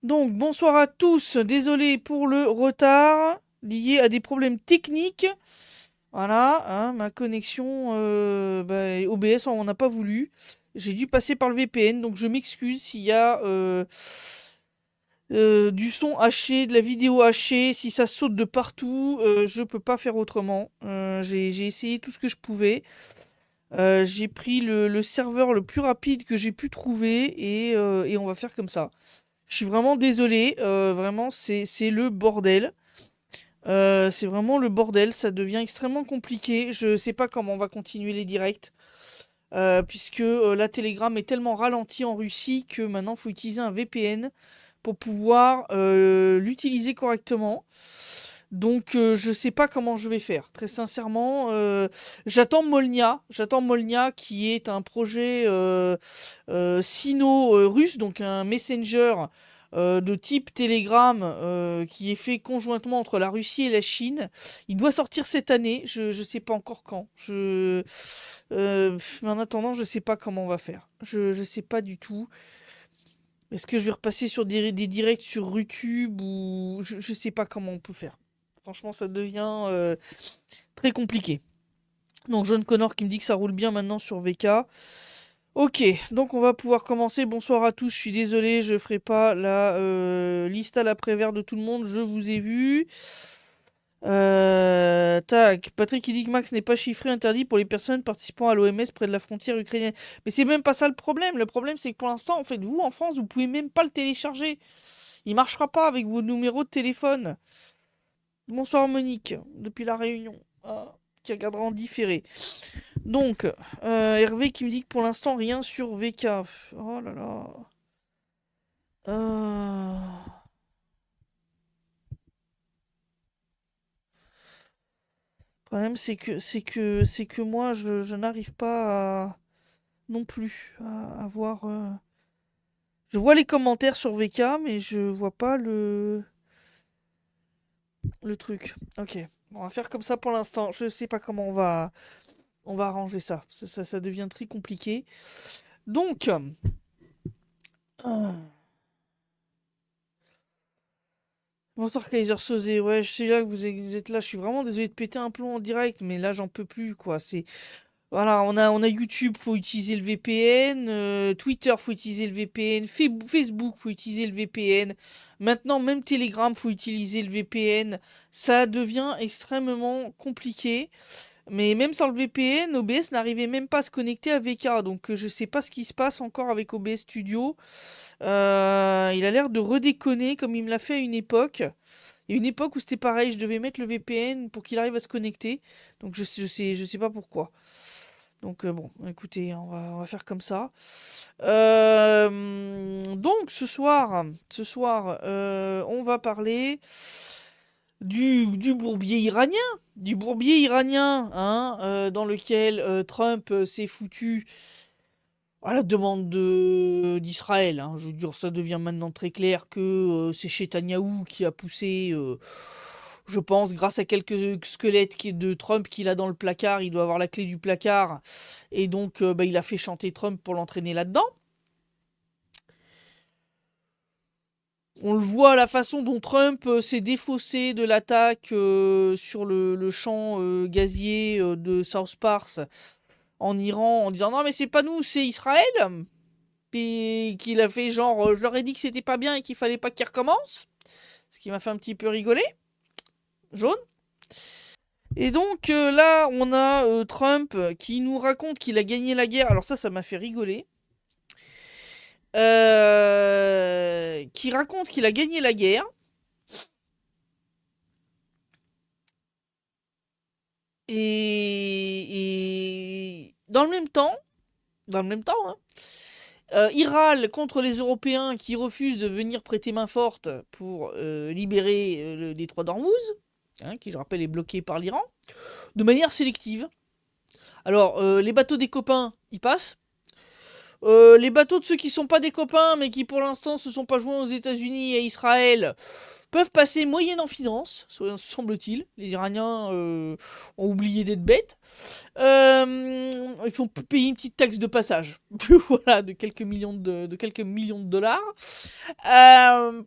Donc, bonsoir à tous. Désolé pour le retard lié à des problèmes techniques. Voilà, hein, ma connexion OBS, on n'a pas voulu. J'ai dû passer par le VPN, donc je m'excuse s'il y a du son haché, de la vidéo hachée, si ça saute de partout. Je peux pas faire autrement. J'ai essayé tout ce que je pouvais. J'ai pris le serveur le plus rapide que j'ai pu trouver et on va faire comme ça. Je suis vraiment désolé, vraiment c'est le bordel. C'est vraiment le bordel, ça devient extrêmement compliqué. Je sais pas comment on va continuer les directs, puisque la Telegram est tellement ralentie en Russie que maintenant il faut utiliser un VPN pour pouvoir l'utiliser correctement. Donc je sais pas comment je vais faire. Très sincèrement, j'attends Molnia qui est un projet sino-russe, donc un messenger de type Telegram qui est fait conjointement entre la Russie et la Chine. Il doit sortir cette année, je sais pas encore quand. Mais en attendant, je sais pas comment on va faire. Je sais pas du tout. Est-ce que je vais repasser sur des directs sur YouTube ou je sais pas comment on peut faire. Franchement, ça devient très compliqué. Donc, John Connor qui me dit que ça roule bien maintenant sur VK. Ok, donc on va pouvoir commencer. Bonsoir à tous, je suis désolé, je ferai pas la liste à l'après-vert de tout le monde, je vous ai vu. Tac, Patrick il dit que Max n'est pas chiffré interdit pour les personnes participant à l'OMS près de la frontière ukrainienne. Mais c'est même pas ça le problème. Le problème c'est que pour l'instant, en fait, vous en France, vous pouvez même pas le télécharger. Il marchera pas avec vos numéros de téléphone. Bonsoir Monique, depuis la Réunion, qui regardera en différé. Donc, Hervé qui me dit que pour l'instant rien sur VK. Oh là là. Euh... Le problème c'est que moi je n'arrive pas à non plus à voir. Je vois les commentaires sur VK, mais je vois pas le truc. Ok, on va faire comme ça pour l'instant. Je sais pas comment on va arranger ça. Ça devient très compliqué. Donc, bonsoir Kaiser Sosé. Ouais, je sais là que vous êtes là. Je suis vraiment désolé de péter un plomb en direct, mais là j'en peux plus quoi. C'est Voilà, on a YouTube, faut utiliser le VPN, Twitter, faut utiliser le VPN, Facebook, faut utiliser le VPN. Maintenant, même Telegram, faut utiliser le VPN. Ça devient extrêmement compliqué. Mais même sans le VPN, OBS n'arrivait même pas à se connecter à VK. Donc, je sais pas ce qui se passe encore avec OBS Studio. Il a l'air de redéconner comme il me l'a fait à une époque. Il y a une époque où c'était pareil, je devais mettre le VPN pour qu'il arrive à se connecter. Donc, je sais pas pourquoi. Donc bon, écoutez, on va faire comme ça. Donc ce soir, on va parler du bourbier iranien. Du bourbier iranien, hein, dans lequel Trump s'est foutu à la demande d'Israël. Hein. Je veux dire, ça devient maintenant très clair que c'est Netanyahou qui a poussé, je pense, grâce à quelques squelettes de Trump qu'il a dans le placard, il doit avoir la clé du placard, et donc il a fait chanter Trump pour l'entraîner là-dedans. On le voit à la façon dont Trump s'est défaussé de l'attaque sur le champ gazier de South Pars en Iran en disant non mais c'est pas nous, c'est Israël. Puis qu'il a fait genre, je leur ai dit que c'était pas bien et qu'il fallait pas qu'ils recommencent. Ce qui m'a fait un petit peu rigoler. Jaune. Et donc là, on a Trump qui nous raconte qu'il a gagné la guerre. Alors ça m'a fait rigoler. Qui raconte qu'il a gagné la guerre. Et dans le même temps, hein, il râle contre les Européens qui refusent de venir prêter main forte pour libérer le détroit d'Ormuz, hein, qui je rappelle est bloqué par l'Iran, de manière sélective. Alors, les bateaux des copains, ils passent. Les bateaux de ceux qui sont pas des copains, mais qui pour l'instant se sont pas joints aux États-Unis et à Israël, peuvent passer moyennant finance, semble-t-il. Les Iraniens ont oublié d'être bêtes. Il faut payer une petite taxe de passage, voilà, de quelques millions de dollars,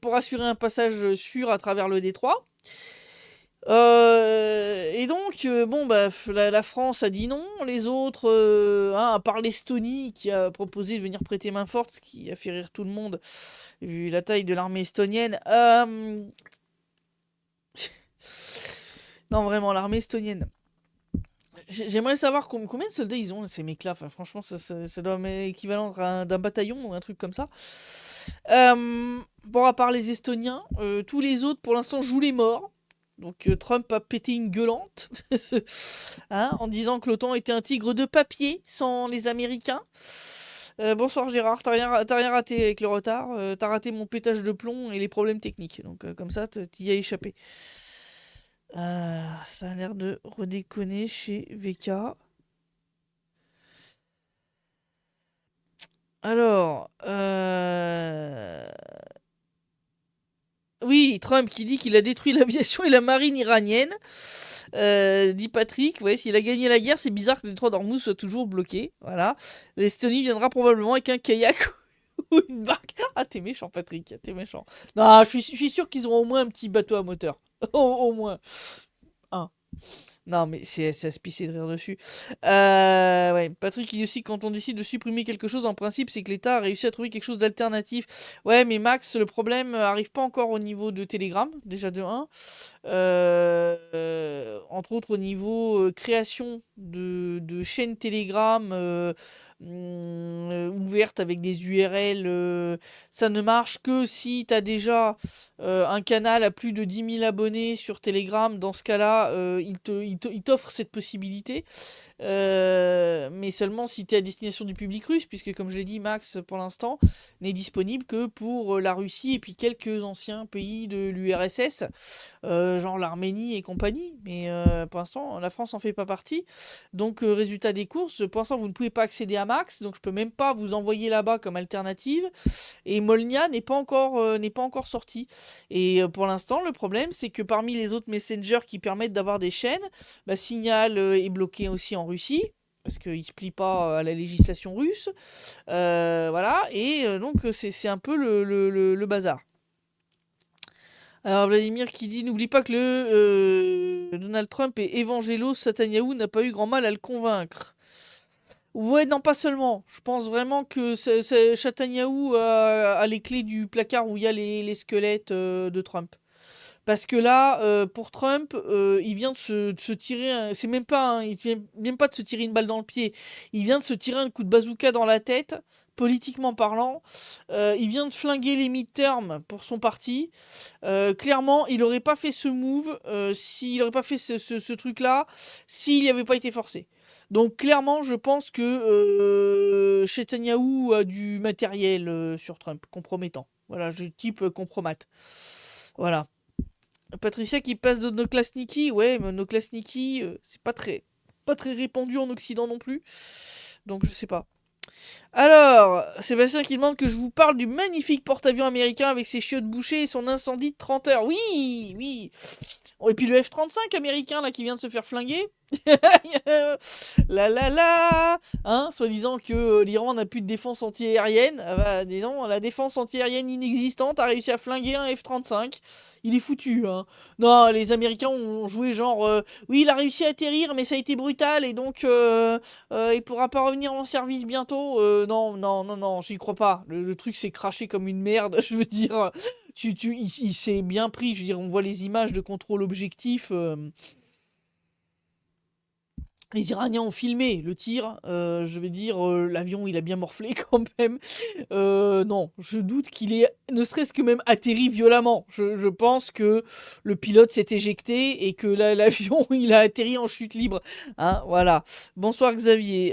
pour assurer un passage sûr à travers le détroit. Et donc, bon, bah, la France a dit non. Les autres, à part l'Estonie qui a proposé de venir prêter main forte, ce qui a fait rire tout le monde, vu la taille de l'armée estonienne. Non, vraiment, l'armée estonienne. J'aimerais savoir combien de soldats ils ont, ces mecs-là. Enfin, franchement, ça doit être équivalent d'un bataillon ou un truc comme ça. Bon, à part les Estoniens, tous les autres, pour l'instant, jouent les morts. Donc Trump a pété une gueulante hein, en disant que l'OTAN était un tigre de papier sans les Américains. Bonsoir Gérard, t'as rien raté avec le retard. T'as raté mon pétage de plomb et les problèmes techniques. Donc comme ça, t'y as échappé. Ça a l'air de redéconner chez VK. Alors, oui, Trump qui dit qu'il a détruit l'aviation et la marine iranienne. Dit Patrick, ouais, s'il a gagné la guerre, c'est bizarre que le détroit d'Ormuz soit toujours bloqué. Voilà. L'Estonie viendra probablement avec un kayak ou une barque. Ah, t'es méchant, Patrick, t'es méchant. Non, je suis sûr qu'ils auront au moins un petit bateau à moteur. Au moins. Un. Non, mais c'est à se pisser de rire dessus. Ouais, Patrick, il dit aussi quand on décide de supprimer quelque chose, en principe, c'est que l'État a réussi à trouver quelque chose d'alternatif. Ouais, mais Max, le problème arrive pas encore au niveau de Telegram, déjà de 1. Entre autres, au niveau création de chaînes Telegram ouvertes avec des URL, ça ne marche que si tu as déjà un canal à plus de 10 000 abonnés sur Telegram. Dans ce cas-là, il t'offre cette possibilité. Mais seulement si tu es à destination du public russe, puisque comme je l'ai dit, Max, pour l'instant, n'est disponible que pour la Russie et puis quelques anciens pays de l'URSS, genre l'Arménie et compagnie. Mais pour l'instant, la France en fait pas partie. Donc, résultat des courses, pour l'instant, vous ne pouvez pas accéder à Max, donc je peux même pas vous envoyer là-bas comme alternative. Et Molnia n'est pas encore sorti. Et pour l'instant, le problème, c'est que parmi les autres messengers qui permettent d'avoir des chaînes, bah, Signal est bloqué aussi en Russie, parce qu'il ne se plie pas à la législation russe. Voilà, et donc c'est un peu le bazar. Alors Vladimir qui dit n'oublie pas que Donald Trump et Evangelos Netanyahu n'a pas eu grand mal à le convaincre. Ouais, non, pas seulement. Je pense vraiment que Netanyahu a les clés du placard où il y a les squelettes de Trump. Parce que là, pour Trump, il vient de se tirer. C'est même pas, il vient même pas de se tirer une balle dans le pied. Il vient de se tirer un coup de bazooka dans la tête, politiquement parlant. Il vient de flinguer les midterms pour son parti. Clairement, il n'aurait pas fait ce move, s'il n'aurait pas fait ce truc-là, s'il n'y avait pas été forcé. Donc clairement, je pense que Netanyahu a du matériel sur Trump, compromettant. Voilà, je type compromat. Voilà. Patricia qui passe de Noklasniki, ouais, mais Noklasniki, c'est pas très répandu en Occident non plus. Donc je sais pas. Alors, Sébastien qui demande que je vous parle du magnifique porte-avions américain avec ses chiottes bouchées et son incendie de 30 heures. Oui, oui. Oh, et puis le F-35 américain là qui vient de se faire flinguer. La, hein, soi-disant que l'Iran n'a plus de défense antiaérienne. Ah bah, dis donc, la défense antiaérienne inexistante a réussi à flinguer un F-35. Il est foutu, hein. Non, les Américains ont joué genre, oui, il a réussi à atterrir, mais ça a été brutal et donc il pourra pas revenir en service bientôt. Non, non, non, non, j'y crois pas. Le truc s'est craché comme une merde. Je veux dire, il s'est bien pris. Je veux dire, on voit les images de contrôle objectif. Les Iraniens ont filmé le tir, je vais dire, l'avion il a bien morflé quand même. Non, je doute qu'il ait ne serait-ce que même atterri violemment. Je pense que le pilote s'est éjecté et que l'avion il a atterri en chute libre. Hein, voilà. Bonsoir Xavier.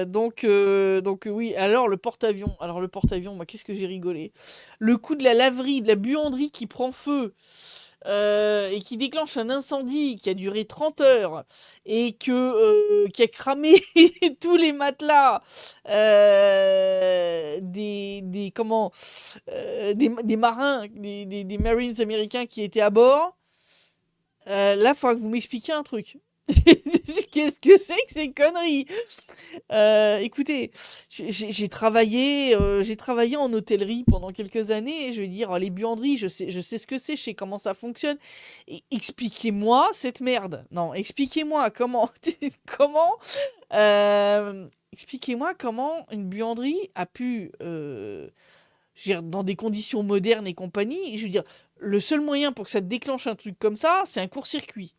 Donc oui, alors le porte-avions. Alors le porte-avions, moi qu'est-ce que j'ai rigolé. Le coup de la laverie, de la buanderie qui prend feu. et qui déclenche un incendie qui a duré 30 heures et qui a cramé tous les matelas des marins, des Marines américains qui étaient à bord, là, il faudra que vous m'expliquiez un truc. Qu'est-ce que c'est que ces conneries? Écoutez, j'ai travaillé en hôtellerie pendant quelques années et je vais dire, les buanderies, je sais ce que c'est, je sais comment ça fonctionne. Et expliquez-moi cette merde. Non, expliquez-moi comment, comment, expliquez-moi comment une buanderie a pu, je veux dire, dans des conditions modernes et compagnie, je veux dire, le seul moyen pour que ça te déclenche un truc comme ça, c'est un court-circuit.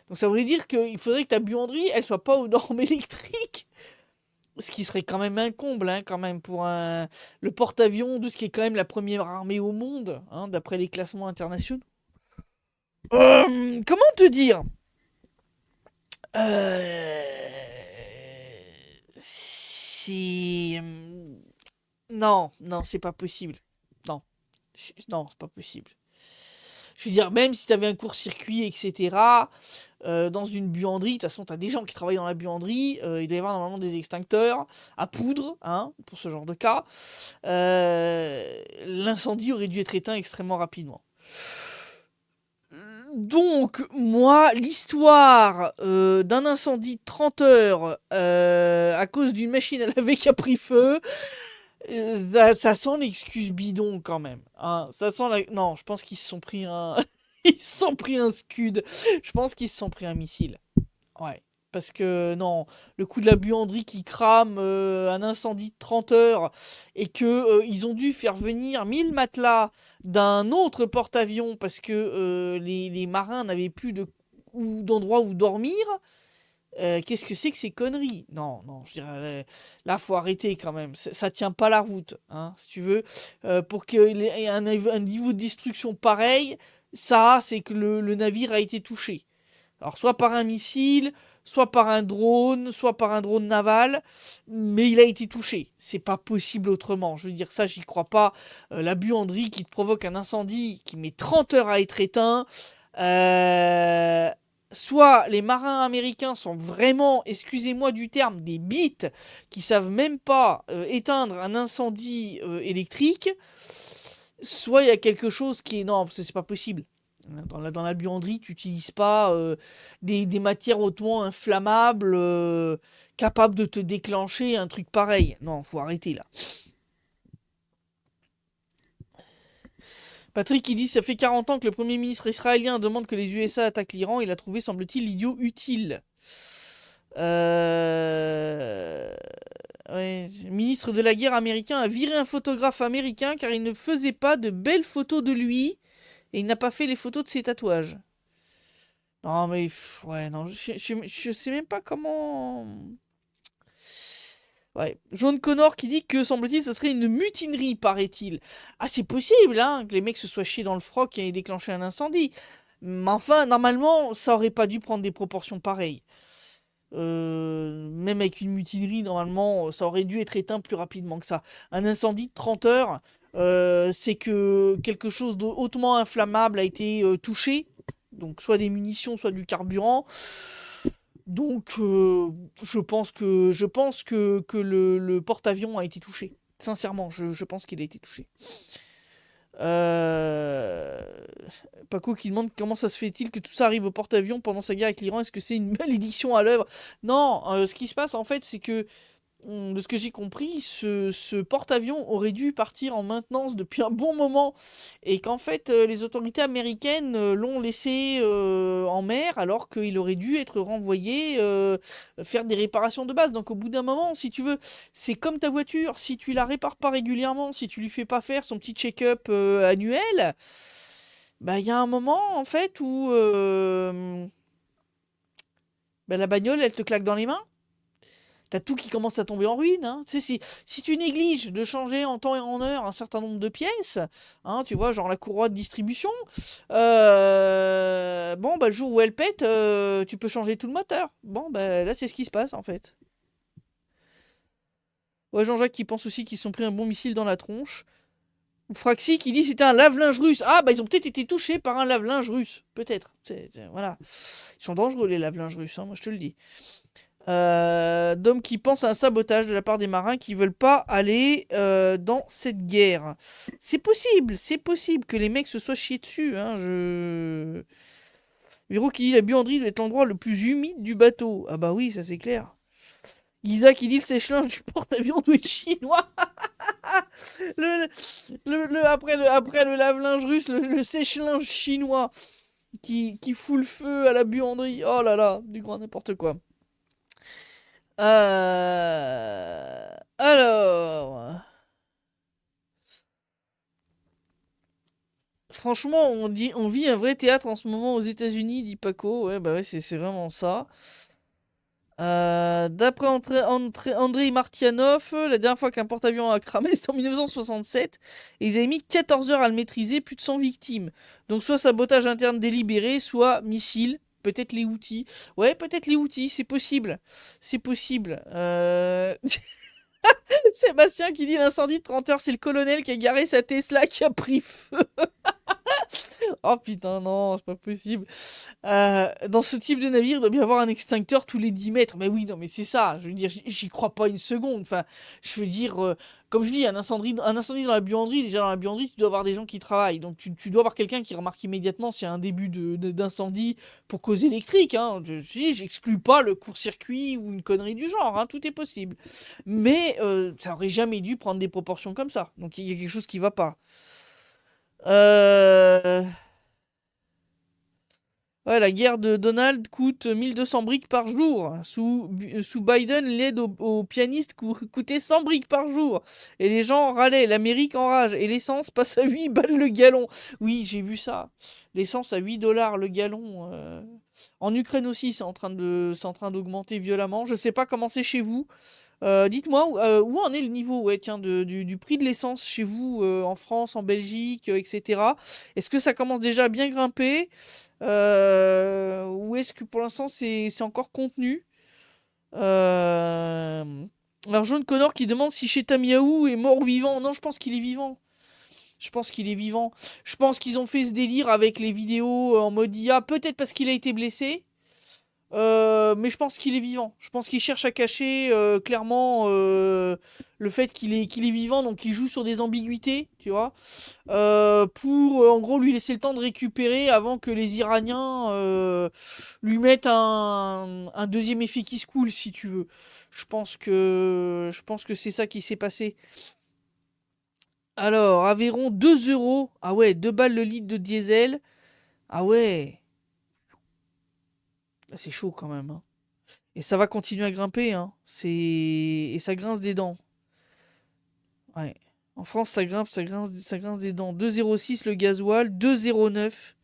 Donc ça voudrait dire qu'il faudrait que ta buanderie, elle soit pas aux normes électriques. Ce qui serait quand même un comble, hein, quand même, pour le porte-avions de ce qui est quand même la première armée au monde, hein, d'après les classements internationaux. Comment te dire? Euh, C'est... Non, non, c'est pas possible. Non, non, c'est pas possible. Je veux dire, même si tu avais un court-circuit, etc., dans une buanderie, de toute façon, tu as des gens qui travaillent dans la buanderie, il doit y avoir normalement des extincteurs à poudre, hein, pour ce genre de cas. L'incendie aurait dû être éteint extrêmement rapidement. Donc, moi, l'histoire d'un incendie de 30 heures à cause d'une machine à laver qui a pris feu, ça sent l'excuse bidon quand même. Hein. Ça sent la... Non, je pense qu'ils se sont pris un... Ils se sont pris un scud. Je pense qu'ils se sont pris un missile. Ouais. Parce que non, le coup de la buanderie qui crame, un incendie de 30 heures, et que ils ont dû faire venir 1000 matelas d'un autre porte-avions parce que les marins n'avaient plus d'endroit où dormir. Qu'est-ce que c'est que ces conneries? Non, non, je dirais, là, faut arrêter quand même. Ça tient pas la route, hein, si tu veux. Pour qu'il ait un niveau de destruction pareil, ça, c'est que le navire a été touché. Alors, soit par un missile, soit par un drone naval, mais il a été touché. C'est pas possible autrement. Je veux dire, ça, j'y crois pas. La buanderie qui te provoque un incendie qui met 30 heures à être éteint. Euh, Soit les marins américains sont vraiment, excusez-moi du terme, des bites qui savent même pas éteindre un incendie électrique, soit il y a quelque chose qui est... Non, parce que c'est pas possible. Dans la buanderie, tu n'utilises pas des matières hautement inflammables capables de te déclencher un truc pareil. Non, faut arrêter là. Patrick, il dit ça fait 40 ans que le premier ministre israélien demande que les USA attaquent l'Iran. Il a trouvé, semble-t-il, l'idiot utile. Euh... Ouais. Le ministre de la guerre américain a viré un photographe américain car il ne faisait pas de belles photos de lui et il n'a pas fait les photos de ses tatouages. Non, mais ouais, non, je sais même pas comment. Ouais. John Connor qui dit que, semble-t-il, ce serait une mutinerie, paraît-il. Ah, c'est possible, hein, que les mecs se soient chiés dans le froc et aient déclenché un incendie. Mais enfin, normalement, ça aurait pas dû prendre des proportions pareilles. Même avec une mutinerie, normalement, ça aurait dû être éteint plus rapidement que ça. Un incendie de 30 heures, c'est que quelque chose de hautement inflammable a été touché. Donc, soit des munitions, soit du carburant. Donc, je pense que le porte-avions a été touché. Sincèrement, je pense qu'il a été touché. Euh... Paco qui demande comment ça se fait-il que tout ça arrive au porte-avions pendant sa guerre avec l'Iran. Est-ce que c'est une malédiction à l'œuvre? Non, ce qui se passe en fait, c'est que de ce que j'ai compris, ce porte-avions aurait dû partir en maintenance depuis un bon moment et qu'en fait les autorités américaines l'ont laissé en mer alors qu'il aurait dû être renvoyé faire des réparations de base. Donc au bout d'un moment, si tu veux, c'est comme ta voiture, si tu la répares pas régulièrement, si tu lui fais pas faire son petit check-up annuel, bah il y a un moment en fait où bah, la bagnole elle te claque dans les mains. T'as tout qui commence à tomber en ruine. Hein. Tu sais, si tu négliges de changer en temps et en heure un certain nombre de pièces, hein, tu vois, genre la courroie de distribution, bon, bah, le jour où elle pète, tu peux changer tout le moteur. Bon, bah, là, c'est ce qui se passe, en fait. Ouais, Jean-Jacques qui pense aussi qu'ils se sont pris un bon missile dans la tronche. Fraxi qui dit c'était un lave-linge russe. Ah, bah ils ont peut-être été touchés par un lave-linge russe. Peut-être. Voilà. Ils sont dangereux, les lave-linges russes, hein, moi je te le dis. Dom qui pense à un sabotage de la part des marins qui veulent pas aller dans cette guerre. C'est possible que les mecs se soient chiés dessus. Hein, Viro qui dit la buanderie doit être l'endroit le plus humide du bateau. Ah bah oui, ça c'est clair. Isa qui dit le sèche-linge du porte-avions doit être chinois. le, après le lave-linge russe, le sèche-linge chinois qui fout le feu à la buanderie. Oh là là, du grand n'importe quoi. Alors, franchement, on vit un vrai théâtre en ce moment aux États-Unis, dit Paco. Ouais, bah ouais, c'est vraiment ça. D'après Andrei Martianov, la dernière fois qu'un porte-avions a cramé, c'était en 1967. Et ils avaient mis 14 heures à le maîtriser, plus de 100 victimes. Donc soit sabotage interne délibéré, soit missile. Peut-être les outils. Ouais, peut-être les outils, c'est possible. C'est possible. Sébastien qui dit l'incendie de 30 heures, c'est le colonel qui a garé sa Tesla qui a pris feu. Oh putain, non, c'est pas possible. Dans ce type de navire, il doit bien avoir un extincteur tous les 10 mètres. Mais oui, non, mais c'est ça. Je veux dire, j'y crois pas une seconde. Enfin, je veux dire, comme je dis, un incendie dans la buanderie, déjà dans la buanderie, tu dois avoir des gens qui travaillent. Donc tu dois avoir quelqu'un qui remarque immédiatement s'il y a un début d'incendie pour cause électrique. Hein. J'exclus pas le court-circuit ou une connerie du genre. Hein, tout est possible. Mais ça aurait jamais dû prendre des proportions comme ça. Donc il y a quelque chose qui va pas. Euh... Ouais, la guerre de Donald coûte 1200 briques par jour. Sous Biden, l'aide aux pianistes coûtait 100 briques par jour. Et les gens râlaient, l'Amérique enrage. Et l'essence passe à 8 balles le gallon. Oui, j'ai vu ça. L'essence à 8 dollars le gallon. En Ukraine aussi, c'est en train d'augmenter violemment. Je sais pas comment c'est chez vous. Dites-moi où en est le niveau, ouais, tiens, du prix de l'essence chez vous, en France, en Belgique, etc. Est-ce que ça commence déjà à bien grimper ou est-ce que pour l'instant c'est encore contenu? Euh, Alors Jaune Connor qui demande si Chetamiaou est mort ou vivant. Non, je pense qu'il est vivant. Je pense qu'il est vivant. Je pense qu'ils ont fait ce délire avec les vidéos en mode IA, peut-être parce qu'il a été blessé. Mais je pense qu'il est vivant. Je pense qu'il cherche à cacher clairement le fait qu'il est vivant, donc il joue sur des ambiguïtés, tu vois, pour en gros lui laisser le temps de récupérer avant que les Iraniens lui mettent un deuxième effet qui se coule, si tu veux. Je pense que c'est ça qui s'est passé. Alors, Aveyron, 2 euros. Ah ouais, 2 balles le litre de diesel. Ah ouais, là, c'est chaud quand même, hein. Et ça va continuer à grimper, hein. Et ça grince des dents. Ouais. En France, ça grince des dents. 2,06 le gasoil, 2,09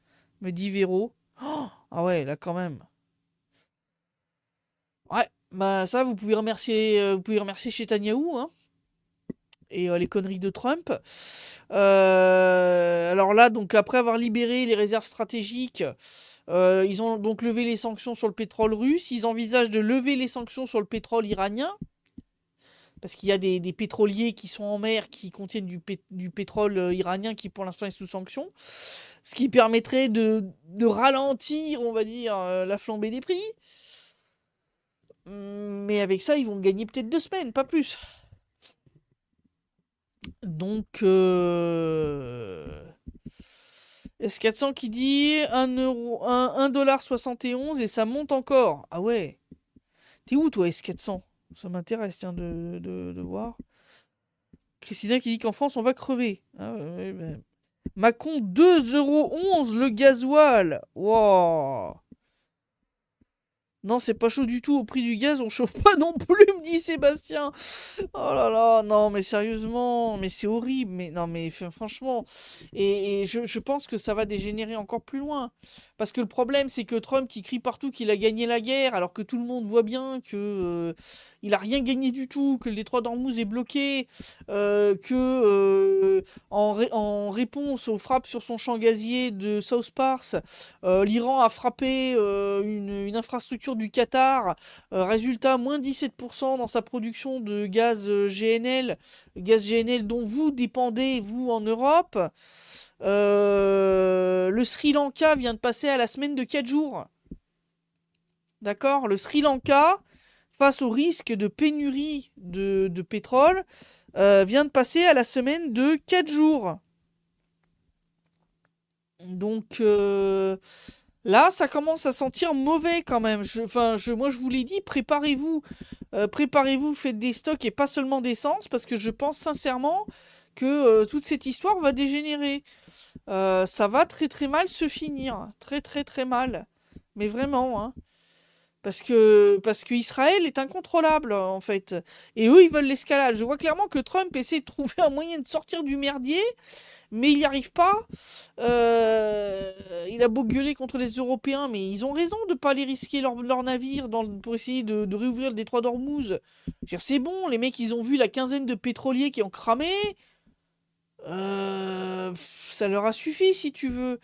me dit Véro. Oh, ah ouais, là quand même. Ouais, bah ça, vous pouvez remercier Chetanyahou, hein, et les conneries de Trump. Alors là, donc après avoir libéré les réserves stratégiques, ils ont donc levé les sanctions sur le pétrole russe. Ils envisagent de lever les sanctions sur le pétrole iranien. Parce qu'il y a des pétroliers qui sont en mer qui contiennent du pétrole iranien qui pour l'instant est sous sanction. Ce qui permettrait de ralentir, on va dire, la flambée des prix. Mais avec ça, ils vont gagner peut-être 2 semaines, pas plus. Donc, S400 qui dit 1,71$ et ça monte encore. Ah ouais. T'es où toi, S400? Ça m'intéresse, tiens, de voir. Christina qui dit qu'en France, on va crever. Ah ouais, ben. Macon, 2,11€ le gasoil. Wow. Non, c'est pas chaud du tout. Au prix du gaz, on chauffe pas non plus, me dit Sébastien. Oh là là, non, mais sérieusement, mais c'est horrible. Mais non, mais franchement, et je pense que ça va dégénérer encore plus loin. Parce que le problème, c'est que Trump qui crie partout qu'il a gagné la guerre, alors que tout le monde voit bien que il a rien gagné du tout, que le détroit d'Ormuz est bloqué, que en réponse aux frappes sur son champ gazier de South Pars, l'Iran a frappé une infrastructure du Qatar. Résultat, moins 17% dans sa production de gaz GNL dont vous dépendez, vous, en Europe. Le Sri Lanka vient de passer à la semaine de 4 jours. D'accord? Le Sri Lanka, face au risque de pénurie de pétrole, vient de passer à la semaine de 4 jours. Donc là, ça commence à sentir mauvais quand même. Moi, je vous l'ai dit, préparez-vous. Préparez-vous, faites des stocks et pas seulement d'essence, parce que je pense sincèrement que toute cette histoire va dégénérer. Ça va très très mal se finir. Très très très mal. Mais vraiment, hein. Parce que Israël est incontrôlable, en fait. Et eux, ils veulent l'escalade. Je vois clairement que Trump essaie de trouver un moyen de sortir du merdier, mais il n'y arrive pas. Il a beau gueuler contre les Européens, mais ils ont raison de ne pas aller risquer leur navire pour essayer de réouvrir le détroit d'Ormuz. Je veux dire, c'est bon, les mecs, ils ont vu la quinzaine de pétroliers qui ont cramé. Ça leur a suffi, si tu veux.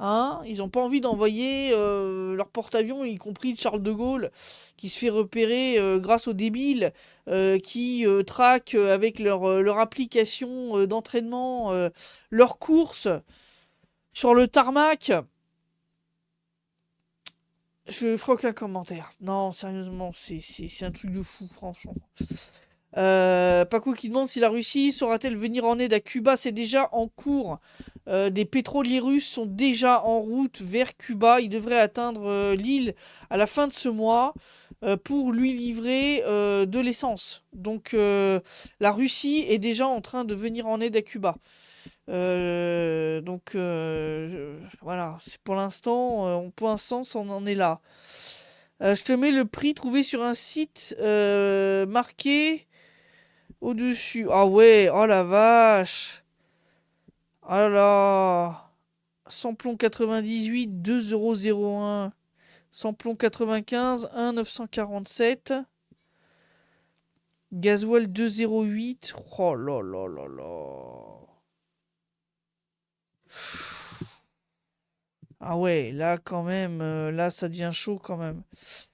Hein, ils n'ont pas envie d'envoyer leur porte-avions, y compris le Charles de Gaulle, qui se fait repérer grâce aux débiles qui traquent avec leur application d'entraînement leurs courses sur le tarmac. Je ferai aucun commentaire. Non, sérieusement, c'est un truc de fou, franchement. Paco qui demande si la Russie saura-t-elle venir en aide à Cuba. C'est déjà en cours. Des pétroliers russes sont déjà en route vers Cuba. Ils devraient atteindre l'île à la fin de ce mois pour lui livrer de l'essence. Donc la Russie est déjà en train de venir en aide à Cuba. Voilà, c'est pour l'instant, on en est là. Je te mets le prix trouvé sur un site marqué au-dessus. Ah ouais, oh la vache. Oh là là. Samplon 98, 2,001 €. Samplon 95, 1,947 €. Gasoil 2,08 €. Oh là là là là. Ah ouais, là quand même, là ça devient chaud quand même.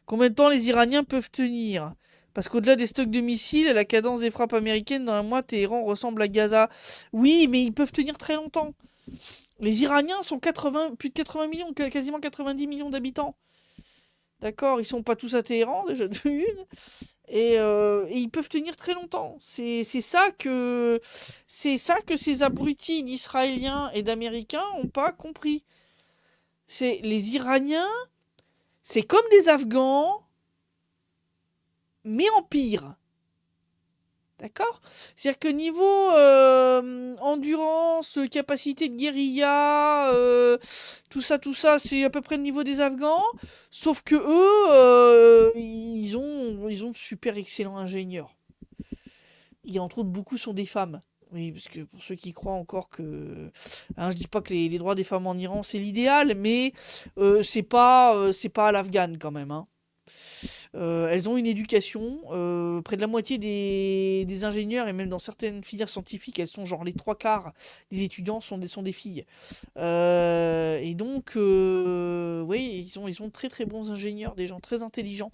Combien de temps les Iraniens peuvent tenir? Parce qu'au-delà des stocks de missiles, la cadence des frappes américaines dans un mois, Téhéran ressemble à Gaza. Oui, mais ils peuvent tenir très longtemps. Les Iraniens sont plus de 80 millions, quasiment 90 millions d'habitants. D'accord, ils sont pas tous à Téhéran, déjà de une. Et ils peuvent tenir très longtemps. C'est ça que ces abrutis d'Israéliens et d'Américains ont pas compris. C'est les Iraniens, c'est comme des Afghans, mais en pire. D'accord? C'est-à-dire que niveau endurance, capacité de guérilla, tout ça, c'est à peu près le niveau des Afghans. Sauf que eux, ils ont de super excellents ingénieurs. Et entre autres, beaucoup sont des femmes. Oui, parce que pour ceux qui croient encore que... Hein, je dis pas que les droits des femmes en Iran, c'est l'idéal, mais c'est pas à l'afghane quand même, hein. Elles ont une éducation. Près de la moitié des ingénieurs, et même dans certaines filières scientifiques, elles sont genre les 3/4 des étudiants sont des filles. Et donc, oui, ils sont très très bons ingénieurs, des gens très intelligents.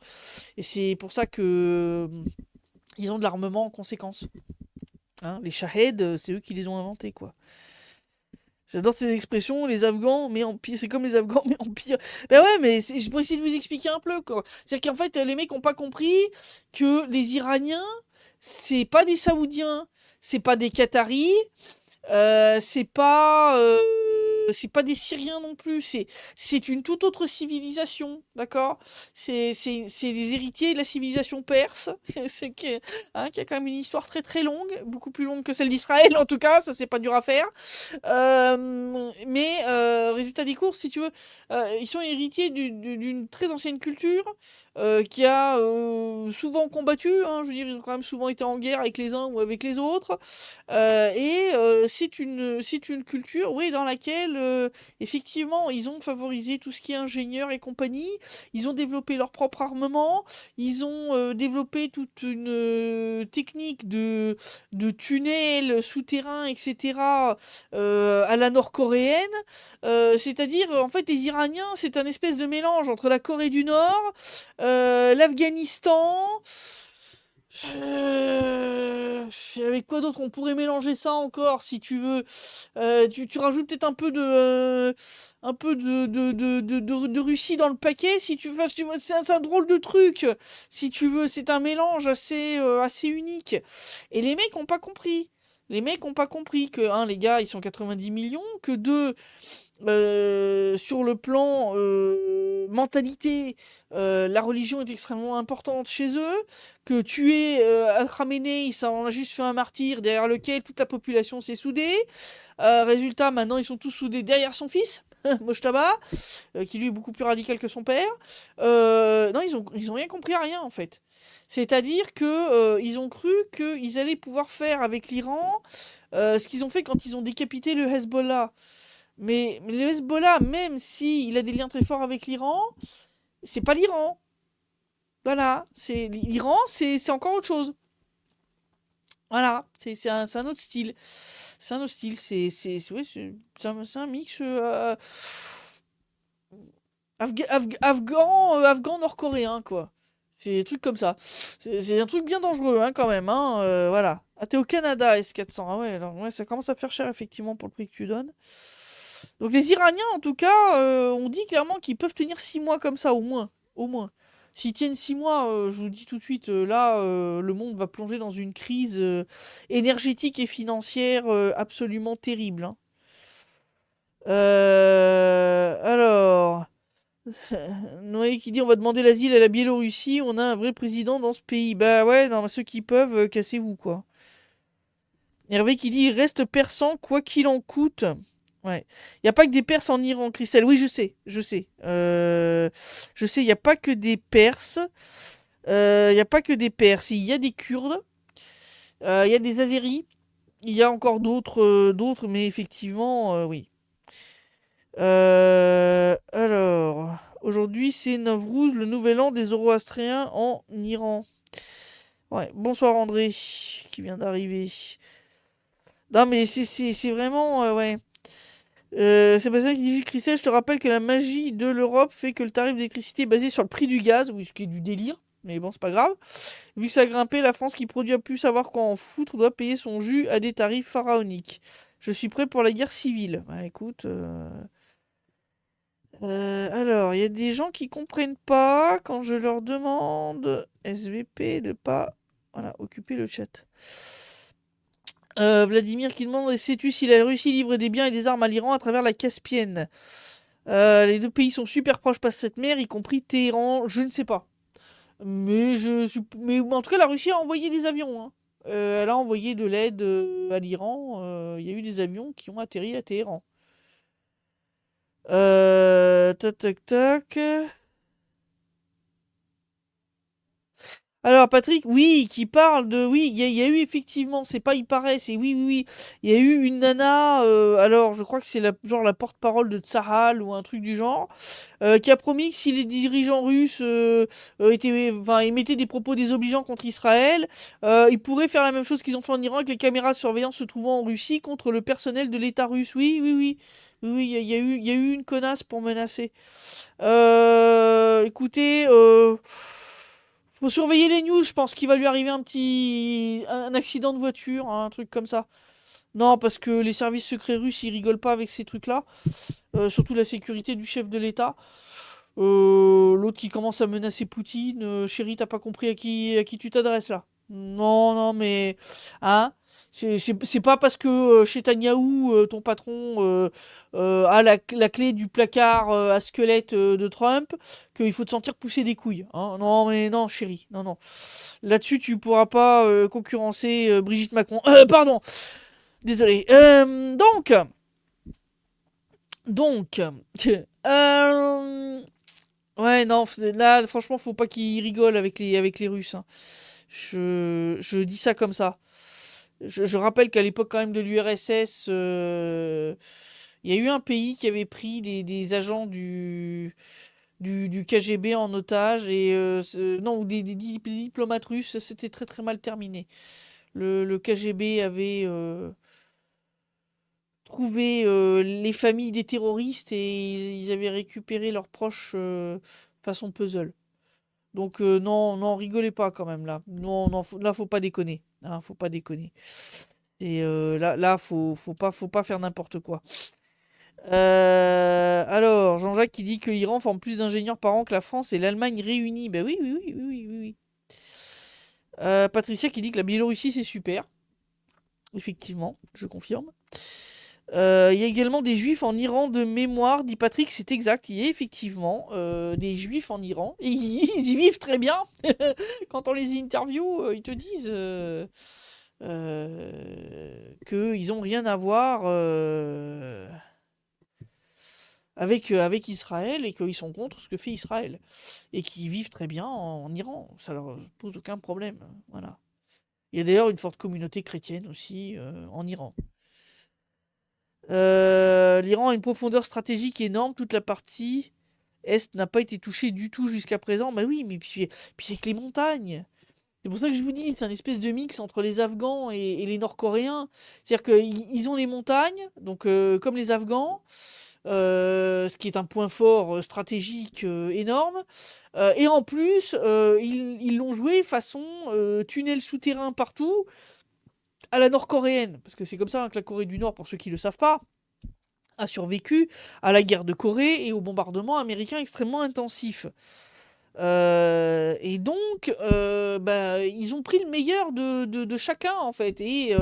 Et c'est pour ça que ils ont de l'armement en conséquence. Hein, les Shahed, c'est eux qui les ont inventés, quoi. J'adore ces expressions, les Afghans, mais en pire. C'est comme les Afghans, mais en pire. Ben ouais, mais je peux essayer de vous expliquer un peu, quoi. C'est-à-dire qu'en fait, les mecs n'ont pas compris que les Iraniens, c'est pas des Saoudiens, c'est pas des Qataris, c'est pas des Syriens non plus. C'est une toute autre civilisation, d'accord? C'est les héritiers de la civilisation perse, qui a quand même une histoire très très longue, beaucoup plus longue que celle d'Israël en tout cas, ça c'est pas dur à faire. Résultat des courses, si tu veux, ils sont héritiers d'une très ancienne culture qui a souvent combattu, hein, je veux dire, ils ont quand même souvent été en guerre avec les uns ou avec les autres. C'est une culture, oui, dans laquelle, effectivement, ils ont favorisé tout ce qui est ingénieur et compagnie. Ils ont développé leur propre armement. Ils ont développé toute une technique de tunnels souterrains, etc., à la nord-coréenne. C'est-à-dire, en fait, les Iraniens, c'est un espèce de mélange entre la Corée du Nord, l'Afghanistan. Euh, Avec quoi d'autre on pourrait mélanger ça encore, si tu veux. Tu rajoutes peut-être un peu de Russie dans le paquet, si tu veux. C'est un drôle de truc, si tu veux. C'est un mélange assez unique. Et les mecs ont pas compris. Les mecs ont pas compris que, un, les gars, ils sont 90 millions, que deux, sur le plan mentalité, la religion est extrêmement importante chez eux, que tuer Al-Khamenei, ça en a juste fait un martyr derrière lequel toute la population s'est soudée. Résultat, maintenant ils sont tous soudés derrière son fils, Mojtaba, qui lui est beaucoup plus radical que son père. Non, ils ont rien compris à rien en fait. C'est-à-dire que ils ont cru qu'ils allaient pouvoir faire avec l'Iran ce qu'ils ont fait quand ils ont décapité le Hezbollah. Mais le Hezbollah, même si il a des liens très forts avec l'Iran, c'est pas l'Iran. Voilà, c'est l'Iran, c'est encore autre chose. Voilà, c'est un autre style. C'est un autre style, ouais, c'est un mix afghan nord-coréen, quoi. C'est des trucs comme ça. C'est un truc bien dangereux, hein, quand même, hein, voilà. Ah, t'es au Canada, S400. Ah ouais, alors, ouais, ça commence à faire cher, effectivement, pour le prix que tu donnes. Donc les Iraniens, en tout cas, on dit clairement qu'ils peuvent tenir 6 mois comme ça, au moins. Au moins. S'ils tiennent 6 mois, je vous le dis tout de suite, là, le monde va plonger dans une crise énergétique et financière absolument terrible, hein. Alors, Noé qui dit on va demander l'asile à la Biélorussie, on a un vrai président dans ce pays. Bah ouais, non, ceux qui peuvent, cassez-vous, quoi. Hervé qui dit il reste persan quoi qu'il en coûte. Ouais. Il n'y a pas que des Perses en Iran, Christelle. Oui, je sais, je sais. Je sais, il n'y a pas que des Perses. Il n'y a pas que des Perses. Il y a des Kurdes. Il y a des Azéris. Il y a encore d'autres, mais effectivement, oui. Alors, aujourd'hui, c'est Nowruz, le nouvel an des Zoroastriens en Iran. Ouais, bonsoir André, qui vient d'arriver. Non, mais c'est vraiment, ouais. Sébastien qui dit Christelle, je te rappelle que la magie de l'Europe fait que le tarif d'électricité est basé sur le prix du gaz, oui, ce qui est du délire, mais bon, c'est pas grave. Vu que ça a grimpé, la France qui produit à plus savoir quoi en foutre doit payer son jus à des tarifs pharaoniques. Je suis prêt pour la guerre civile. Bah écoute. Alors, il y a des gens qui comprennent pas quand je leur demande SVP de pas voilà, occuper le chat. Vladimir qui demande sais-tu si la Russie livre des biens et des armes à l'Iran à travers la Caspienne? Les deux pays sont super proches par cette mer, y compris Téhéran, je ne sais pas. Mais en tout cas, la Russie a envoyé des avions, hein. Elle a envoyé de l'aide à l'Iran. Il y a eu des avions qui ont atterri à Téhéran. Tac, tac, tac. Alors Patrick, oui, qui parle de... Oui, il y a eu effectivement, c'est pas il paraît, c'est oui, oui, oui. Il y a eu une nana, alors je crois que c'est genre la porte-parole de Tsahal ou un truc du genre, qui a promis que si les dirigeants russes enfin, émettaient des propos désobligeants contre Israël, ils pourraient faire la même chose qu'ils ont fait en Iran avec les caméras de surveillance se trouvant en Russie contre le personnel de l'État russe. Oui, oui, oui. Oui, oui, il y a eu une connasse pour menacer. Écoutez, faut surveiller les news. Je pense qu'il va lui arriver un accident de voiture, hein, un truc comme ça. Non, parce que les services secrets russes, ils rigolent pas avec ces trucs-là. Surtout la sécurité du chef de l'État. L'autre qui commence à menacer Poutine. Chérie, t'as pas compris à qui tu t'adresses là? Non, non, mais. Hein? C'est pas parce que chez Netanyahou, ton patron, a la clé du placard à squelette de Trump, qu'il faut te sentir pousser des couilles, hein. Non, mais non, chérie, non, non. Là-dessus, tu pourras pas concurrencer Brigitte Macron. Pardon, désolé. Donc, ouais, non, là, franchement, faut pas qu'ils rigolent avec les Russes, hein. Je dis ça comme ça. Je rappelle qu'à l'époque quand même de l'URSS, il y a eu un pays qui avait pris des agents du KGB en otage et non, ou des diplomates russes, c'était très très mal terminé. Le KGB trouvé les familles des terroristes et ils avaient récupéré leurs proches façon puzzle. Donc non, non, rigolez pas quand même là. Non, non, là faut pas déconner. Hein, faut pas déconner. Et là, faut pas faire n'importe quoi. Alors, Jean-Jacques qui dit que l'Iran forme plus d'ingénieurs par an que la France et l'Allemagne réunis. Ben oui, oui, oui, oui, oui, oui, oui. Patricia qui dit que la Biélorussie c'est super. Effectivement, je confirme. Il y a également des juifs en Iran de mémoire, dit Patrick, c'est exact. Il y a effectivement des juifs en Iran. Et ils y vivent très bien. Quand on les interviewe, ils te disent qu'ils n'ont rien à voir avec Israël et qu'ils sont contre ce que fait Israël. Et qu'ils vivent très bien en Iran. Ça leur pose aucun problème. Voilà. Il y a d'ailleurs une forte communauté chrétienne aussi en Iran. L'Iran a une profondeur stratégique énorme. Toute la partie Est n'a pas été touchée du tout jusqu'à présent. Bah oui, mais puis avec les montagnes. C'est pour ça que je vous dis, c'est un espèce de mix entre les Afghans et les Nord-Coréens. C'est-à-dire qu'ils ont les montagnes, donc comme les Afghans, ce qui est un point fort stratégique énorme. Et en plus, ils l'ont joué façon tunnel souterrain partout à la nord-coréenne. Parce que c'est comme ça hein, que la Corée du Nord, pour ceux qui ne le savent pas, a survécu à la guerre de Corée et aux bombardements américains extrêmement intensifs. Et donc, bah, ils ont pris le meilleur de chacun, en fait. Et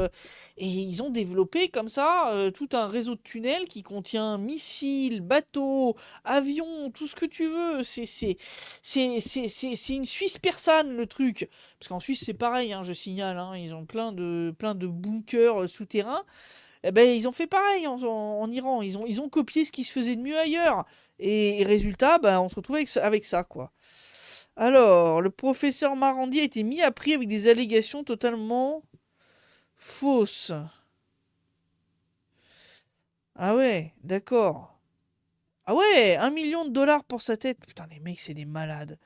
ils ont développé comme ça tout un réseau de tunnels qui contient missiles, bateaux, avions, tout ce que tu veux. C'est une Suisse persane, le truc. Parce qu'en Suisse, c'est pareil, hein, je signale. Hein, ils ont plein de bunkers souterrains. Eh ben, ils ont fait pareil en Iran. Ils ont copié ce qui se faisait de mieux ailleurs. Et résultat, bah, on se retrouve avec ça, quoi. Alors, le professeur Marandi a été mis à prix avec des allégations totalement fausses. Ah ouais, d'accord. Ah ouais, 1 million de dollars pour sa tête. Putain, les mecs, c'est des malades.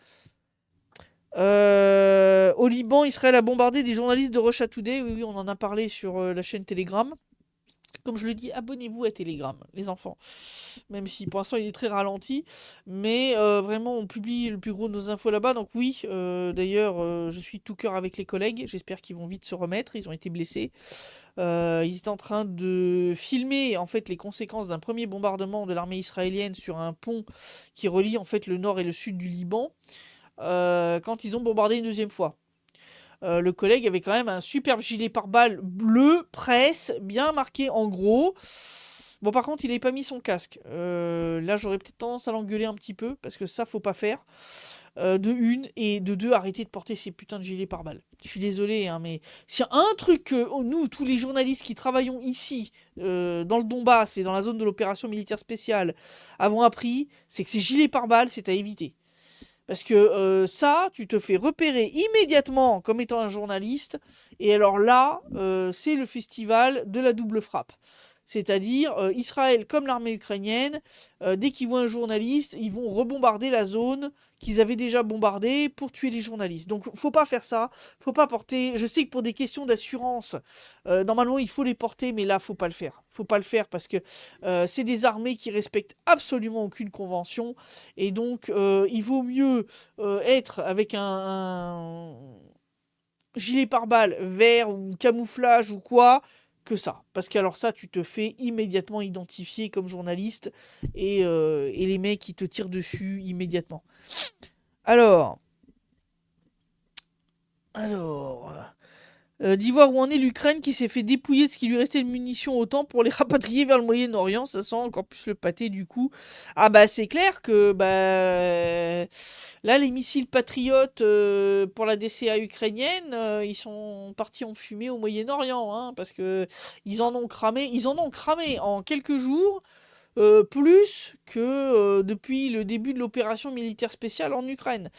Au Liban, Israël a bombardé des journalistes de Russia Today. Oui, oui, on en a parlé sur la chaîne Telegram. Comme je le dis, abonnez-vous à Telegram, les enfants. Même si pour l'instant il est très ralenti. Mais vraiment, on publie le plus gros de nos infos là-bas. Donc oui, d'ailleurs, je suis de tout cœur avec les collègues. J'espère qu'ils vont vite se remettre. Ils ont été blessés. Ils étaient en train de filmer en fait les conséquences d'un premier bombardement de l'armée israélienne sur un pont qui relie en fait le nord et le sud du Liban. Quand ils ont bombardé une deuxième fois. Le collègue avait quand même un superbe gilet pare-balles bleu, presse, bien marqué en gros. Bon, par contre, il n'avait pas mis son casque. Là, j'aurais peut-être tendance à l'engueuler un petit peu, parce que ça, faut pas faire. De une, et de deux, arrêtez de porter ces putains de gilets pare-balles. Je suis désolé, hein, mais s'il y a un truc que nous, tous les journalistes qui travaillons ici, dans le Donbass et dans la zone de l'opération militaire spéciale, avons appris, c'est que ces gilets pare-balles, c'est à éviter. Parce que ça, tu te fais repérer immédiatement comme étant un journaliste. Et alors là, c'est le festival de la double frappe. C'est-à-dire, Israël, comme l'armée ukrainienne, dès qu'ils voient un journaliste, ils vont rebombarder la zone qu'ils avaient déjà bombardée pour tuer les journalistes. Donc, faut pas faire ça. Faut pas porter. Je sais que pour des questions d'assurance, normalement, il faut les porter, mais là, faut pas le faire. Faut pas le faire parce que c'est des armées qui respectent absolument aucune convention. Et donc, il vaut mieux être avec un gilet pare-balles vert ou camouflage ou quoi que ça. Parce qu'alors ça, tu te fais immédiatement identifier comme journaliste et les mecs, ils te tirent dessus immédiatement. Alors, alors, d'y voir où en est l'Ukraine qui s'est fait dépouiller de ce qui lui restait de munitions autant pour les rapatrier vers le Moyen-Orient, ça sent encore plus le pâté du coup. Ah bah c'est clair que bah là les missiles patriotes pour la DCA ukrainienne, ils sont partis en fumée au Moyen-Orient, hein, parce que ils en ont cramé en quelques jours. Plus que depuis le début de l'opération militaire spéciale en Ukraine.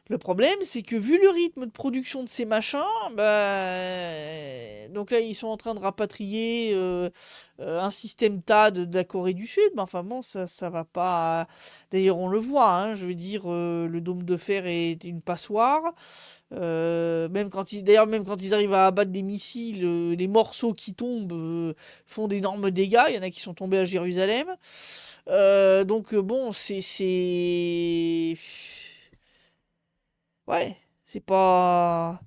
Le problème, c'est que vu le rythme de production de ces machins, bah, donc là, ils sont en train de rapatrier un système TAD de la Corée du Sud. Mais enfin bon, ça va pas. D'ailleurs, on le voit, hein, je veux dire, le dôme de fer est une passoire. D'ailleurs, même quand ils arrivent à abattre des missiles, les morceaux qui tombent font d'énormes dégâts. Il y en a qui sont tombés à Jérusalem. Donc bon, ouais, c'est pas.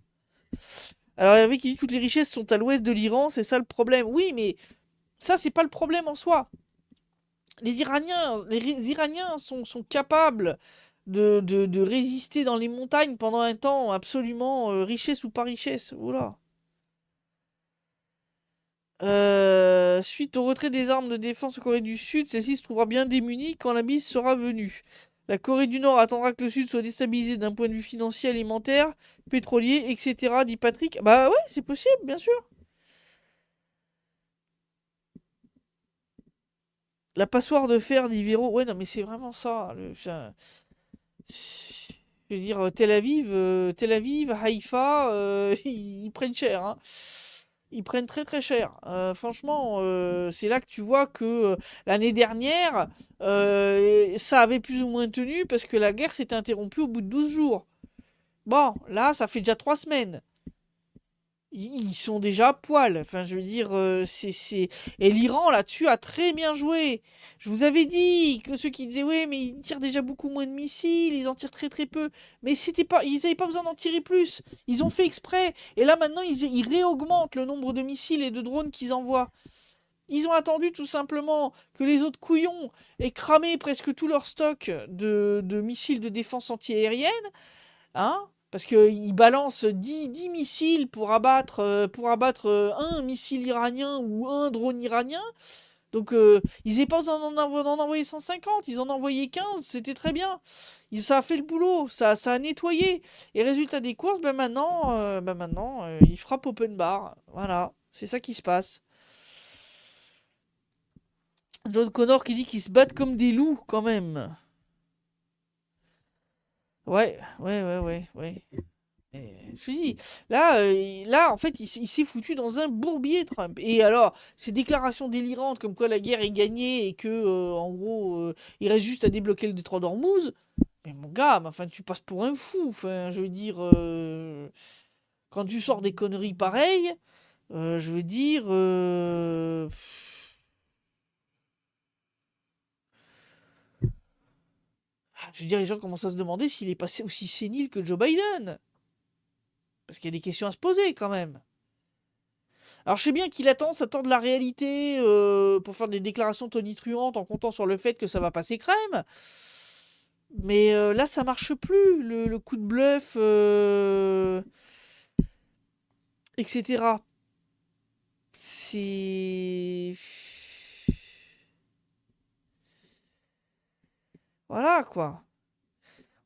Alors, il y avait qui dit que toutes les richesses sont à l'ouest de l'Iran, c'est ça le problème. Oui, mais ça, c'est pas le problème en soi. Les Iraniens sont capables de résister dans les montagnes pendant un temps absolument richesse ou pas richesse. Oula. Suite au retrait des armes de défense en Corée du Sud, celle-ci se trouvera bien démunie quand la mise sera venue. La Corée du Nord attendra que le Sud soit déstabilisé d'un point de vue financier, alimentaire, pétrolier, etc. dit Patrick. Bah ouais, c'est possible, bien sûr. La passoire de fer d'Ivero. Ouais, non, mais c'est vraiment ça. Je veux dire, Tel Aviv, Haïfa, ils prennent cher, hein. Ils prennent très très cher. Franchement, c'est là que tu vois que l'année dernière, ça avait plus ou moins tenu parce que la guerre s'était interrompue au bout de 12 jours. Bon, là, ça fait déjà 3 semaines. Ils sont déjà à poil. Enfin, je veux dire, Et l'Iran, là-dessus, a très bien joué. Je vous avais dit que ceux qui disaient, ouais, mais ils tirent déjà beaucoup moins de missiles, ils en tirent très très peu. Mais c'était pas, ils n'avaient pas besoin d'en tirer plus. Ils ont fait exprès. Et là, maintenant, ils réaugmentent le nombre de missiles et de drones qu'ils envoient. Ils ont attendu tout simplement que les autres couillons aient cramé presque tout leur stock de missiles de défense antiaérienne. Hein? Parce qu'ils balancent 10 missiles pour abattre un missile iranien ou un drone iranien. Donc ils n'avaient pas besoin d'en envoyer 150, ils en envoyaient 15, c'était très bien. Ça a fait le boulot, ça a nettoyé. Et résultat des courses, ben maintenant, ils frappent open bar. Voilà, c'est ça qui se passe. John Connor qui dit qu'ils se battent comme des loups quand même. Ouais, ouais, ouais, ouais, ouais. Je te dis, là, en fait, il s'est foutu dans un bourbier, Trump. Et alors, ces déclarations délirantes comme quoi la guerre est gagnée et que, en gros, il reste juste à débloquer le détroit d'Ormuz. Mais mon gars, mais enfin, tu passes pour un fou. Enfin, je veux dire, quand tu sors des conneries pareilles, je veux dire, les gens commencent à se demander s'il est passé aussi sénile que Joe Biden. Parce qu'il y a des questions à se poser quand même. Alors je sais bien qu'il attend, ça tord de la réalité pour faire des déclarations tonitruantes en comptant sur le fait que ça va passer crème. Mais là, ça marche plus, le coup de bluff, etc. C'est... Voilà, quoi.